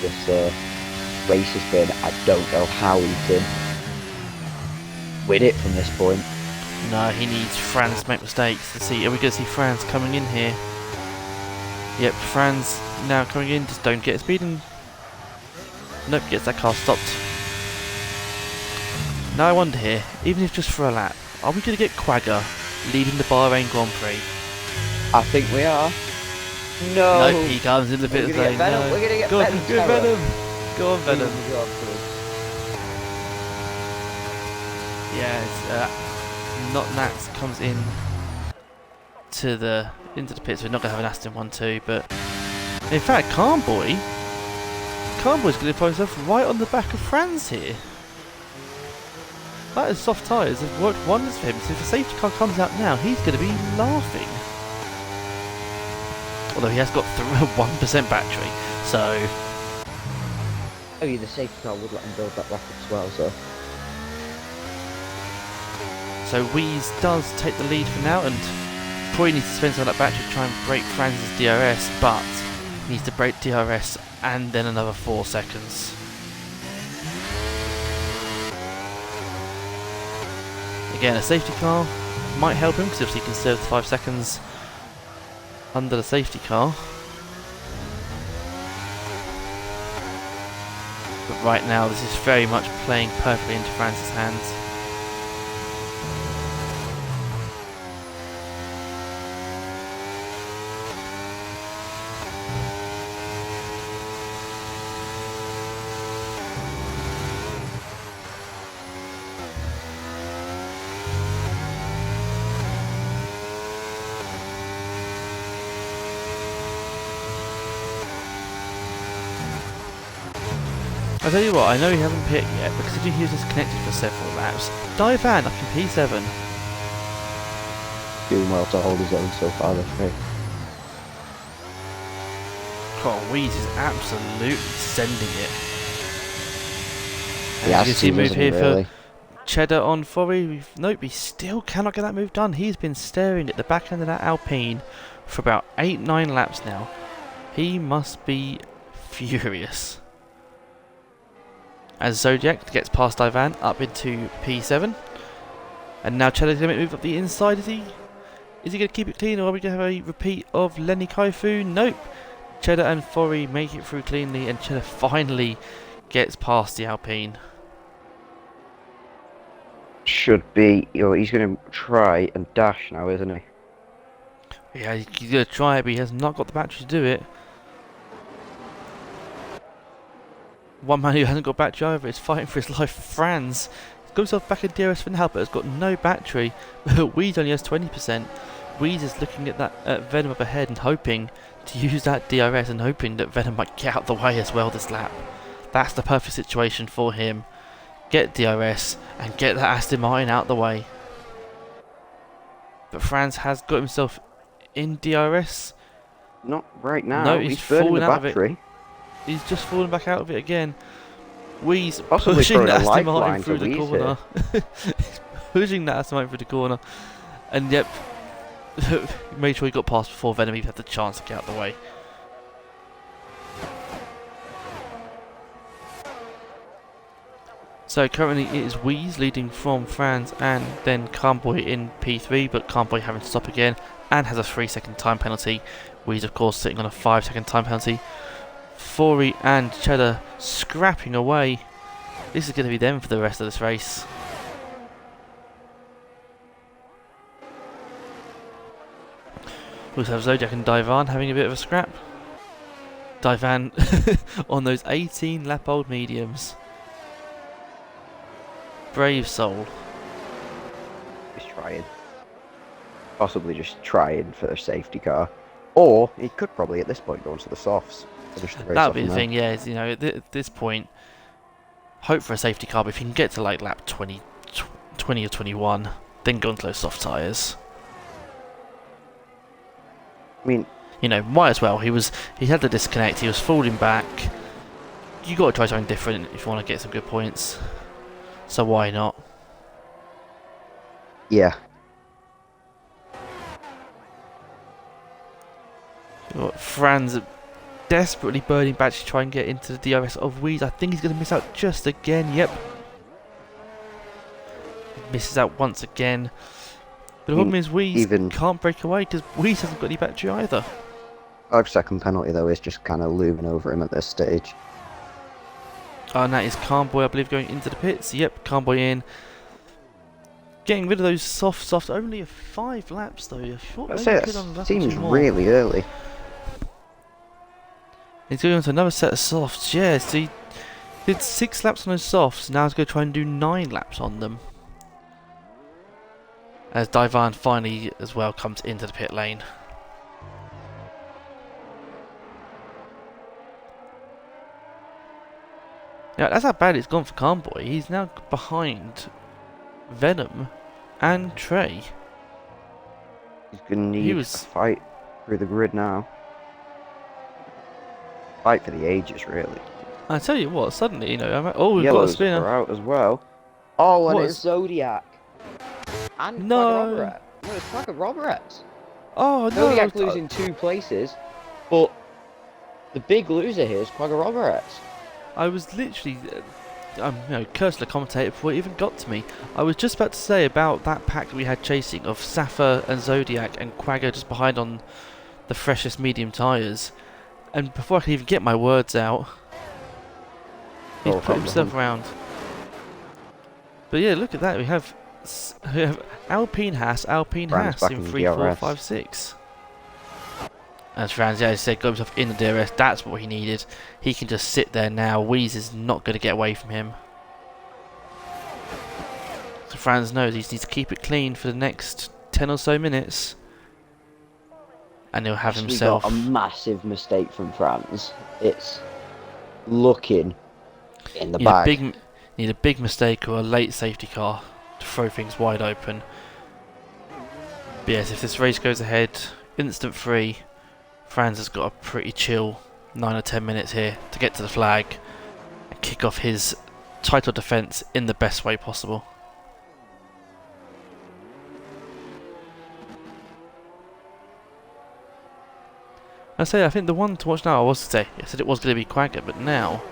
this race has been. I don't know how he can win it from this point. No, he needs Franz to make mistakes. Let's see, are we going to see Franz coming in here? Yep, Franz now coming in, just don't get speeding. Nope, gets that car stopped. Now I wonder here, even if just for a lap, are we going to get Quagga leading the Bahrain Grand Prix? I think we are. No. Nope, he comes in the pit lane. Venom. No. We're going to get Go on, Venom. go Venom. Go on, Venom. Yeah, it's, not Nats comes in to into the pit, so we're not going to have an Aston 1-2, but in fact, Carnboy's going to find himself right on the back of Franz here. That is soft tyres have worked wonders for him, so if the safety car comes out now, he's going to be laughing. Although he has got 1% battery, so... Oh yeah, the safety car would let him build that record as well, so... So Weeze does take the lead for now, and probably needs to spend some of that battery to try and break Franz's DRS, but he needs to break DRS and then another 4 seconds. Again, a safety car might help him, because obviously he can serve 5 seconds under the safety car. But right now, this is very much playing perfectly into Franz's hands. I tell you what, I know you haven't pit yet, but considering he was disconnected for several laps, Divan up in P7. Doing well to hold his own so far this race. Oh, Weeze is absolutely sending it. He has you can see to, move doesn't he, here really? for Cheddar on Fori. Nope, he still cannot get that move done. He's been staring at the back end of that Alpine for about 8-9 laps now. He must be furious. As Zodiac gets past Ivan up into P7. And now Cheddar's going to move up the inside. Is he going to keep it clean, or are we going to have a repeat of Lenny Kaifu? Nope. Cheddar and Fori make it through cleanly, and Cheddar finally gets past the Alpine. Should be, he's going to try and dash now, isn't he? Yeah, he's going to try it, but he has not got the battery to do it. One man who hasn't got battery either is fighting for his life, Franz. He's got himself back in DRS for now, but has got no battery. Weeze only has 20%. Weeze is looking at that Venom up ahead and hoping to use that DRS and hoping that Venom might get out the way as well this lap. That's the perfect situation for him. Get DRS and get that Aston Martin out the way. But Franz has got himself in DRS. Not right now. No, he's burning the falling out of it. battery. He's just fallen back out of it again. Weeze Possibly pushing throwing a Aston Martin lifeline through to the Weeze corner. Pushing that Aston Martin through the corner. And yep, made sure he got past before Venom even had the chance to get out of the way. So currently it is Weeze leading from Franz and then Carnboy in P3, but Carnboy having to stop again and has a 3-second time penalty. Weeze of course sitting on a 5-second time penalty. Fori and Cheddar scrapping away. This is going to be them for the rest of this race. We also have Zodiac and Divan having a bit of a scrap. Divan on those 18 lap old mediums. Brave soul. He's trying. Possibly just trying for a safety car. Or he could probably at this point go into the softs. Finish the race That off would be on the them. thing, yeah, is, you know, at this point, hope for a safety car, but if you can get to like lap 20 or 21, then go into those soft tyres. I mean, You know, might as well. He had the disconnect, he was falling back. You got to try something different if you want to get some good points. So why not? yeah. Franz desperately burning back to try and get into the DRS of Weeze. I think he's going to miss out just again. Yep. Misses out once again. But the problem is Weeze can't break away because Weeze hasn't got any battery either. 5-second penalty though is just kind of looming over him at this stage. Oh, and that is Carnboy, I believe, going into the pits. Yep, Carnboy in. Getting rid of those soft. Only 5 laps though. I thought I'd maybe say could have that done seems 2 more. really early. He's going on to another set of softs. Yeah, so he did 6 laps on those softs. Now he's going to try and do 9 laps on them. As Divan finally as well comes into the pit lane. Yeah, that's how bad it's gone for Carnboy. He's now behind Venom and Trey. He's going to need a fight through the grid now. Fight for the ages, really. I tell you what, suddenly, you know, oh, we've Yellows got a spinner. are out as well. Oh, and What it's Zodiac. And No. Quagga Robert. No, it's Quagga Roberts. Oh, no. Zodiac losing 2 places, but the big loser here is Quagga Roberts. I was literally, you know, cursed the commentator before it even got to me. I was just about to say about that pack that we had chasing of Safa and Zodiac and Quagga just behind on the freshest medium tyres. And before I could even get my words out, he's put himself around. But yeah, look at that. We have Alpine Haas in 3, 4, 5, 6. As Franz, yeah, said, got himself in the DRS. That's what he needed. He can just sit there now. Weeze is not going to get away from him. So Franz knows he needs to keep it clean for the next 10 or so minutes. And he'll have himself got a massive mistake from Franz. It's looking in the bag. Need a big mistake or a late safety car to throw things wide open. But yes, if this race goes ahead, instant free, Franz has got a pretty chill 9 or 10 minutes here to get to the flag and kick off his title defence in the best way possible. I think the one to watch now, I said it was going to be Quagga, but now,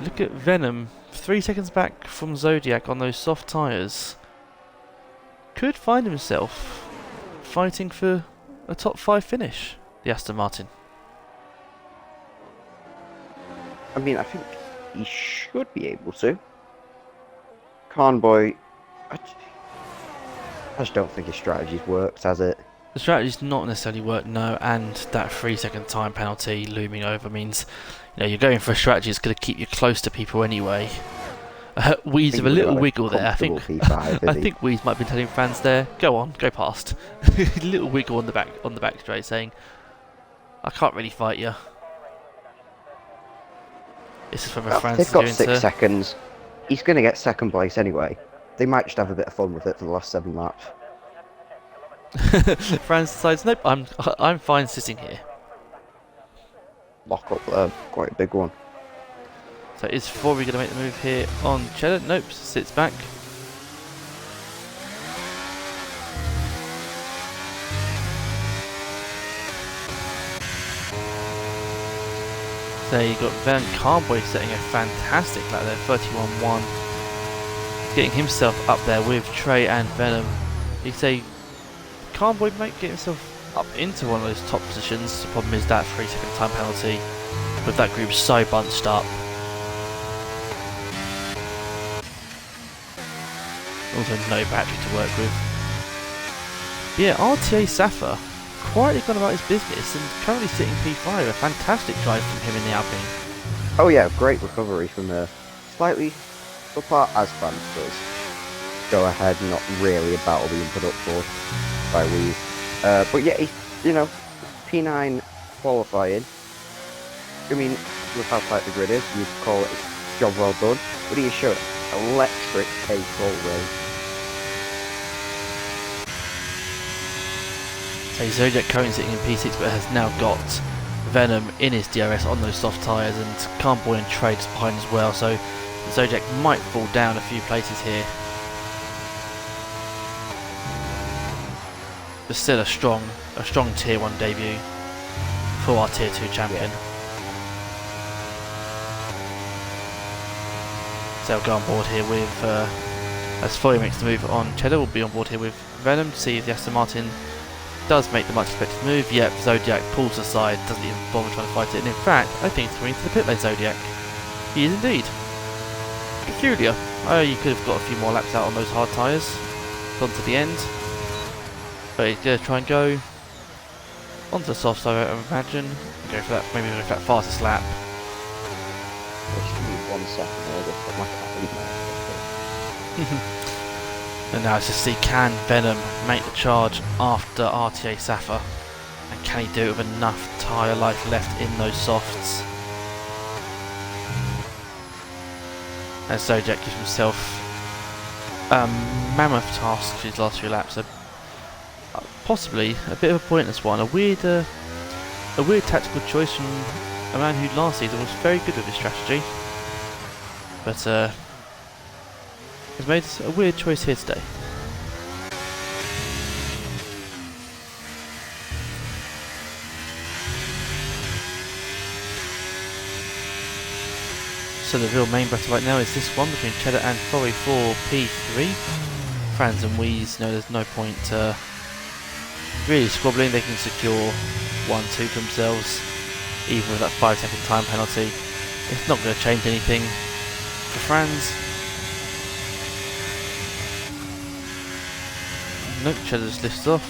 look at Venom, 3 seconds back from Zodiac on those soft tyres. Could find himself fighting for a top 5 finish, the Aston Martin. I mean, I think he should be able to. Carnboy, I just don't think his strategy's worked, has it? The strategy's not necessarily worked, no, and that 3-second time penalty looming over means, you know, you're going for a strategy that's going to keep you close to people anyway. Weeze with a little wiggle there. I think Weeze might have been telling fans there, go on, go past. A little wiggle on the back straight, saying, I can't really fight you. This is from a France. They've got 6 seconds. He's going to get second place anyway. They might just have a bit of fun with it for the last 7 laps. Franz decides, nope, I'm fine sitting here. Lock up there, quite a big one. So is Fori going to make the move here on Cheddar? Nope, sits back. So you got Van Carboy setting a fantastic lap there, 31-1. Getting himself up there with Trey and Venom. You say Carboy might get himself up into one of those top positions. The problem is that 3-second time penalty with that group so bunched up. Also no battery to work with. But yeah, RTA Safa quietly gone about his business and currently sitting P5. A fantastic drive from him in the Alpine. Oh yeah, great recovery from a slightly apart as fans does. Go ahead, not really a battle being put up for by Weave. But yeah, you know, P9 qualifying. I mean, with how tight the grid is, you'd call it a job well done. But he showed electric pace already. So Zodiac currently sitting in P6 but has now got Venom in his DRS on those soft tyres and Carboy and Trey just behind as well, so Zodiac might fall down a few places here. But still a strong tier 1 debut for our tier 2 champion. Yeah. So we'll go on board here with, as Foy makes the move on Cheddar, we'll be on board here with Venom to see if the Aston Martin does make the much expected move. Yep, Zodiac pulls aside, doesn't even bother trying to fight it, and in fact, I think he's coming into the pit lane, Zodiac. He is indeed. Peculiar. Oh, you could have got a few more laps out on those hard tyres. Gone to the end. But he's going to try and go onto the soft side, I imagine. Go for that, maybe go for that fastest lap. Just give me 1 second, I'll just put my cat in there. And now it's just see, can Venom make the charge after RTA Safa? And can he do it with enough tyre life left in those softs? As Zodiac gives himself a mammoth task for his last few laps. So possibly a bit of a pointless one. A weird tactical choice from a man who last season was very good with his strategy. But has made a weird choice here today. So the real main battle right now is this one between Cheddar and Foy for P3. Franz and Wheeze know there's no point really squabbling. They can secure 1-2 for themselves, even with that 5-second time penalty. It's not going to change anything for Franz. Nope, Cheddar just lifts off.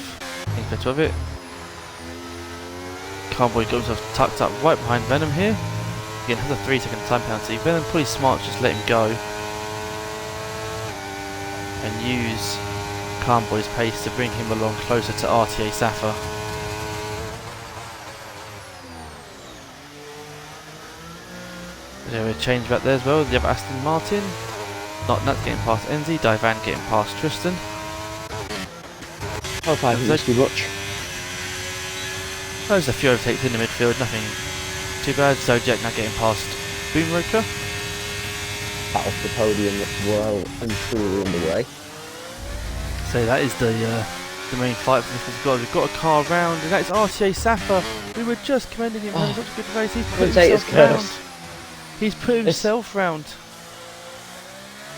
Think better of it. Carboy got himself tucked up right behind Venom here. Again, has a 3-second time penalty. Venom pretty smart, just let him go. And use Carboy's pace to bring him along closer to RTA Safa. There's a change back there as well. The other Aston Martin. Not Nuts getting past Enzi. Divan getting past Tristan. Oh, fine, that's too much. There's a few overtakes in the midfield, nothing too bad. Zodiac now getting past Boomroker. That off the podium well and truly underway. So that is the main fight for this. We've got a car round, and that's RTA Safa. We were just commending him having such a good race. He's put himself round. He's put himself round.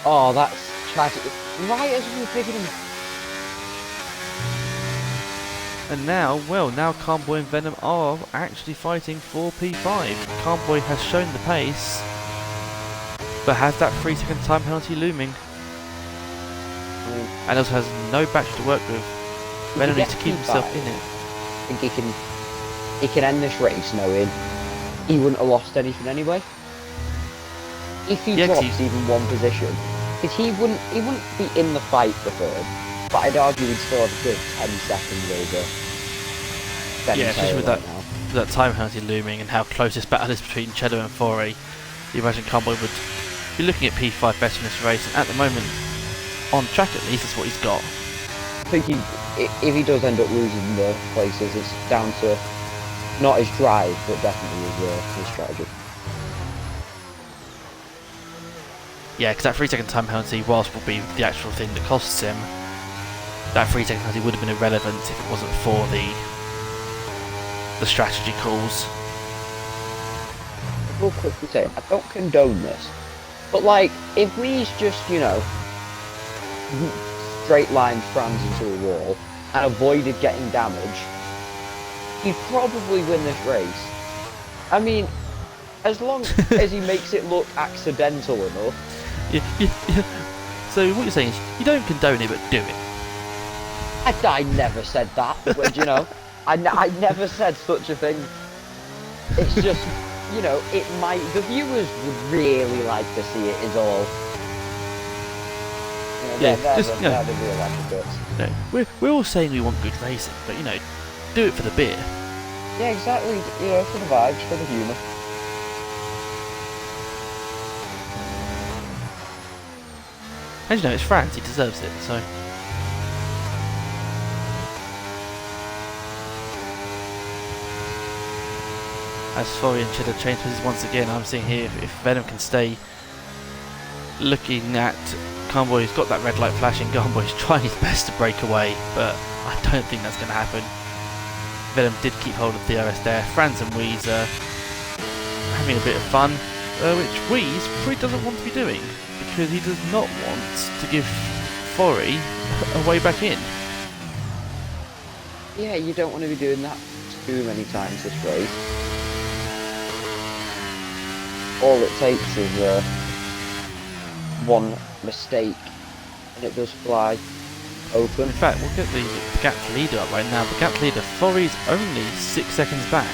Oh, that's tragic. Right as we were picking him. And now, well, now Carboy and Venom are actually fighting for P5. Carboy has shown the pace, but has that 3-second time penalty looming. And also has no battery to work with. Venom needs to keep himself in it. I think he can end this race knowing he wouldn't have lost anything anyway. If he drops even 1 position, because he wouldn't be in the fight for 3rd. But I'd argue he'd still have a good 10 seconds over. Yeah, especially with that time penalty looming and how close this battle is between Cheddar and Foray. You imagine Carboy would be looking at P5 best in this race, and at the moment, on track at least, that's what he's got. I think if he does end up losing the places, it's down to not his drive, but definitely his strategy. Yeah, because that 3 second time penalty, whilst will be the actual thing that costs him, that 3 second penalty would have been irrelevant if it wasn't for the strategy calls. I will quickly say, I don't condone this, but like, if we's just, you know, straight lined Franz into a wall and avoided getting damage, he'd probably win this race. I mean, as long as he makes it look accidental enough. Yeah. So what you're saying is, you don't condone it, but do it. I never said that, but, you know, I never said such a thing. It's just, you know, it might, the viewers would really like to see it is all. You know, they're the real advocates. No, we're all saying we want good racing, but, you know, do it for the beer. Yeah, exactly, you know, for the vibes, for the humour. And, you know, it's France, he deserves it, so... As Forey and Cheddar change positions once again, I'm seeing here if Venom can stay looking at Carnboy, who's got that red light flashing. Carnboy's trying his best to break away, but I don't think that's going to happen. Venom did keep hold of DRS there. Franz and Wheeze are having a bit of fun, which Wheeze probably doesn't want to be doing, because he does not want to give Forey a way back in. Yeah, you don't want to be doing that too many times this race. All it takes is one mistake and it does fly open. In fact, we'll get the gap leader up right now. The gap leader, Forey's only 6 seconds back,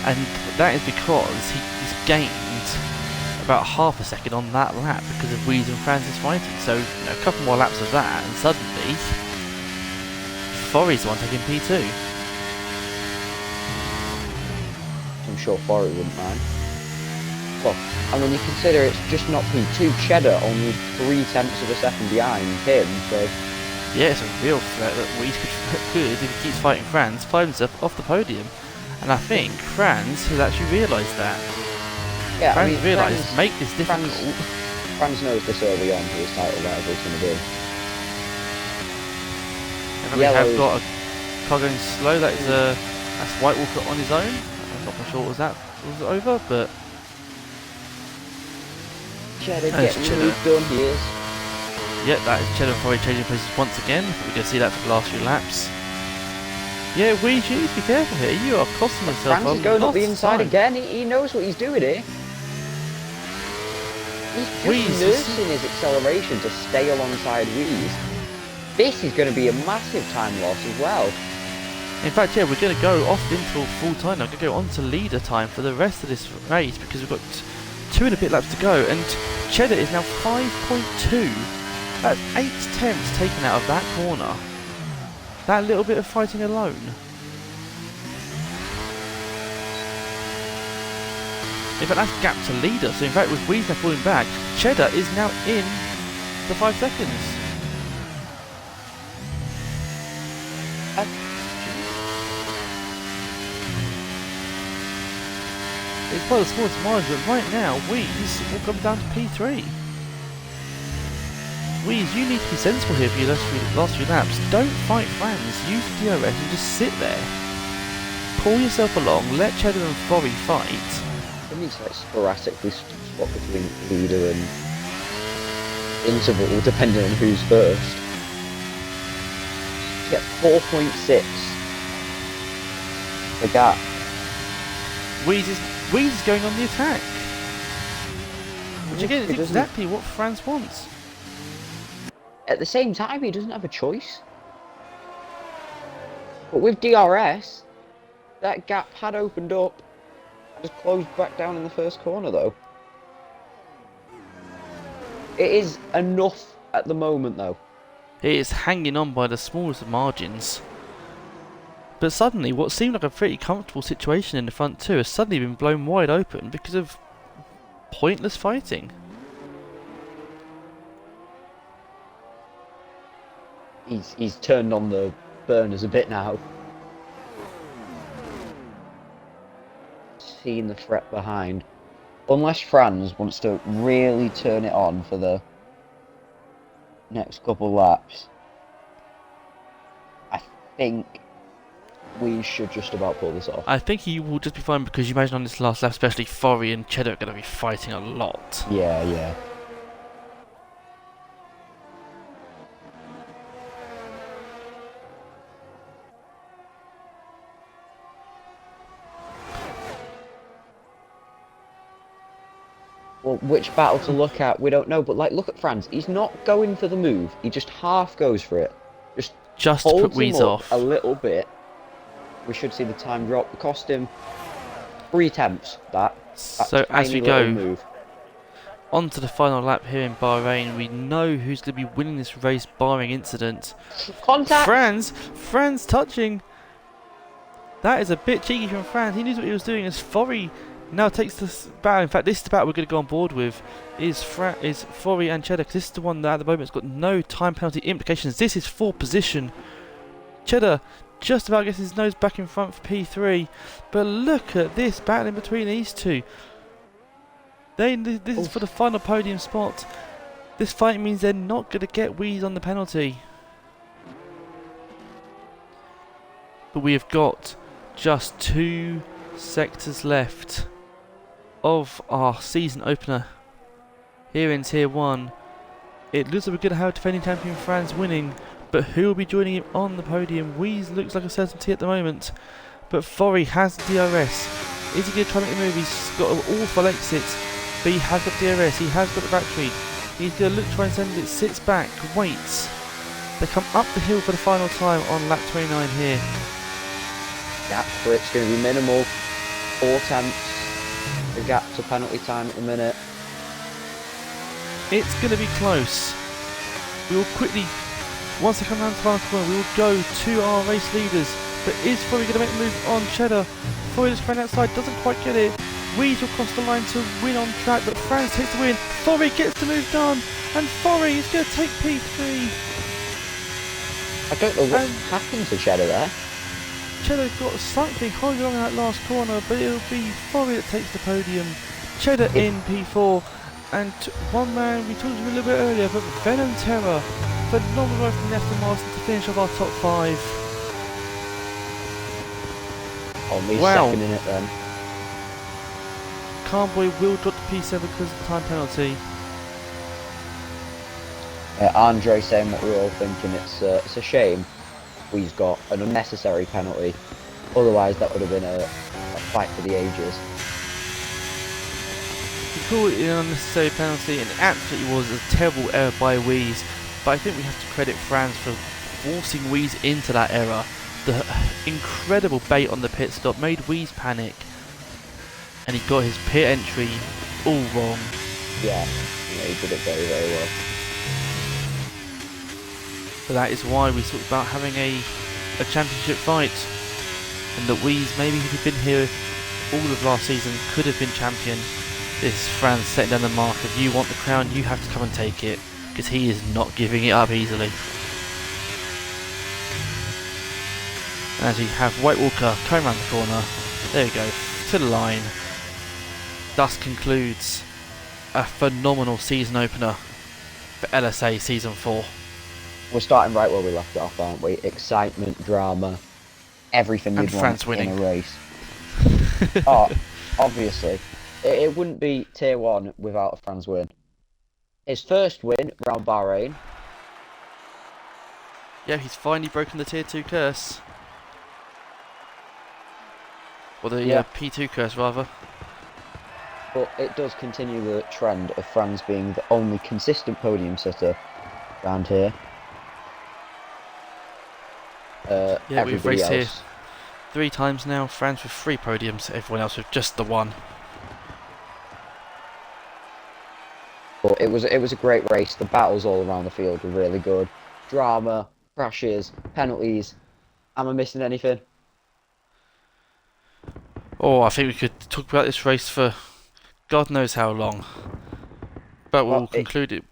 and that is because he's gained about half a second on that lap because of Wheeze and Francis fighting. So, you know, a couple more laps of that, and suddenly Forey's the one taking P2. I'm sure Forey wouldn't mind. Well, and when you consider it's just not P2, Cheddar only 0.3 of a second behind him, so... Yeah, it's a real threat that Wheeze could, if he keeps fighting Franz, find himself off the podium. And I think Franz has actually realised that. Yeah, Franz realised, make this difficult. Franz knows this early on who his title rival is going to be. And we have got a car going slow, that's White Walker on his own. I'm not sure what was over, but... Cheddar getting the move done, he is. Yeah, that is Cheddar probably changing places once again. We're going to see that for the last few laps. Yeah, Wheeze, you need to be careful here. You are costing yourself Franz is going up the inside again. He knows what he's doing here. He's just nursing his acceleration to stay alongside Wheeze. This is going to be a massive time loss as well. In fact, yeah, we're going to go off into full time now. We're going to go on to leader time for the rest of this race because we've got 2 and a bit laps to go, and Cheddar is now 5.2. That's 8 tenths taken out of that corner. That little bit of fighting alone. In fact, that's gap to leader. So in fact, with Wheeze now falling back, Cheddar is now in the 5 seconds. It's by the smallest margin, but right now, Wheeze will come down to P3. Wheeze, you need to be sensible here for your last few laps. Don't fight Franz, use DRS and just sit there. Pull yourself along, let Cheddar and Forey fight. It needs to like sporadically swap between leader and interval depending on who's first. Get 4.6. The gap. Wheeze is going on the attack. Which again is exactly what Franz wants. At the same time, he doesn't have a choice. But with DRS, that gap had opened up. Just closed back down in the first corner, though. It is enough at the moment, though. It is hanging on by the smallest of margins. But suddenly, what seemed like a pretty comfortable situation in the front two has suddenly been blown wide open because of pointless fighting. He's turned on the burners a bit now. Seeing the threat behind. Unless Franz wants to really turn it on for the next couple laps, I think we should just about pull this off. I think he will just be fine because you imagine on this last lap, especially Forey and Cheddar are going to be fighting a lot. Yeah, yeah. Well, which battle to look at, we don't know. But, like, look at Franz. He's not going for the move. He just half goes for it. Just to put Holds him Weeze up off. a little bit. We should see the time drop. It cost him 3/10. That So as tiny we little go move. on to the final lap here in Bahrain, we know who's going to be winning this race barring incident. Contact! Franz touching. That is a bit cheeky from Franz. He knew what he was doing as Forey now takes this battle. In fact, this is the battle we're going to go on board with. Is Forey and Cheddar. Because this is the one that at the moment has got no time penalty implications. This is for position. Cheddar just about gets his nose back in front for P3. But look at this battle in between these two. This is for the final podium spot. This fight means they're not going to get Weeze on the penalty. But we have got just 2 sectors left of our season opener here in Tier 1. It looks like we're going to have defending champion Franz winning, but who will be joining him on the podium? Weeze looks like a certainty at the moment, but Forey has DRS. Is he going to try and make the move? He's got an awful exit, but he has got DRS, he has got the battery. He's going to look to try and send it, sits back, waits. They come up the hill for the final time on lap 29 here. Gap for it's going to be minimal. 4/10. The gap to penalty time at the minute. It's going to be close. We will quickly, once they come down to the final corner, we will go to our race leaders. But is Forey going to make the move on Cheddar? Forey just ran outside, doesn't quite get it. Weeze will cross the line to win on track, but Franz takes the win. Forey gets the move done, and Forey is going to take P3. I don't know what happened to Cheddar there. Cheddar got slightly holding along in that last corner, but it'll be Forey that takes the podium. Cheddar in P4, and one man, we talked to him a little bit earlier, but Venom Terror, phenomenal ride from Aston Martin to finish off our top 5. Only Wow. second in it then. Carboy will drop to P7 because of the time penalty. Andre saying what we're all thinking, it's a shame we've got an unnecessary penalty. Otherwise that would have been a fight for the ages. We call it an unnecessary penalty, and it absolutely was a terrible error by Weeze, but I think we have to credit Franz for forcing Weeze into that error. The incredible bait on the pit stop made Weeze panic, and he got his pit entry all wrong. Yeah, he did it very, very well. But that is why we talked about having a championship fight, and that Weeze, maybe if he'd been here all of last season, could have been champion. This is Franz setting down the mark. If you want the crown, you have to come and take it, because he is not giving it up easily. As we have White Walker coming around the corner. There we go, to the line. Thus concludes a phenomenal season opener for LSA Season 4. We're starting right where we left off, aren't we? Excitement, drama, everything And you'd France want in winning. a race. Oh, obviously. It wouldn't be Tier 1 without a Franz win. His first win around Bahrain. Yeah, he's finally broken the Tier 2 curse. Or the P2 curse, rather. But it does continue the trend of Franz being the only consistent podium sitter around here. Yeah, we've Everybody raced here else. 3 times now. France with 3 podiums, everyone else with just the 1. But it was a great race. The battles all around the field were really good. Drama, crashes, penalties. Am I missing anything? Oh, I think we could talk about this race for God knows how long. But we'll conclude it.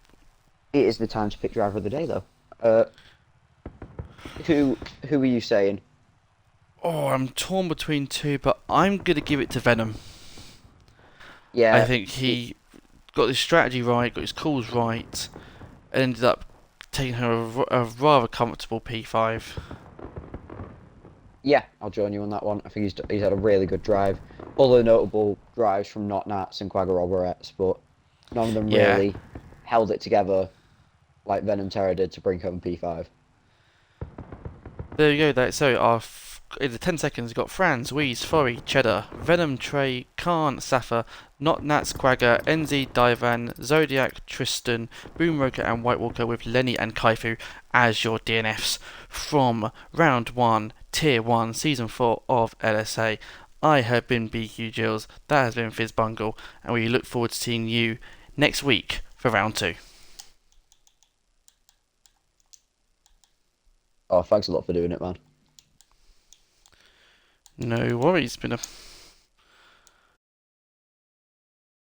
It is the time to pick driver of the day, though. Who are you saying? Oh, I'm torn between 2, but I'm going to give it to Venom. I Yeah, think it, he got his strategy right, got his calls right, ended up taking her a rather comfortable P5. yeah, I'll join you on that one. I think he's had a really good drive. Other notable drives from Not Nats and Quagga Roberts, but none of them Yeah, really held it together like Venom Terror did to bring home P5. there you go. So in the 10 seconds, we've got Franz, Wheeze, Forry, Cheddar, Venom, Trey, Khan, Safa, Not Nats, Quagga, NZ, Divan, Zodiac, Tristan, Boomroker, and White Walker with Lenny and Kaifu as your DNFs from round 1, Tier 1, Season 4 of LSA. I have been BQ Jills, that has been Fizz Bungle, and we look forward to seeing you next week for round 2. Oh, thanks a lot for doing it, man. No worries, been a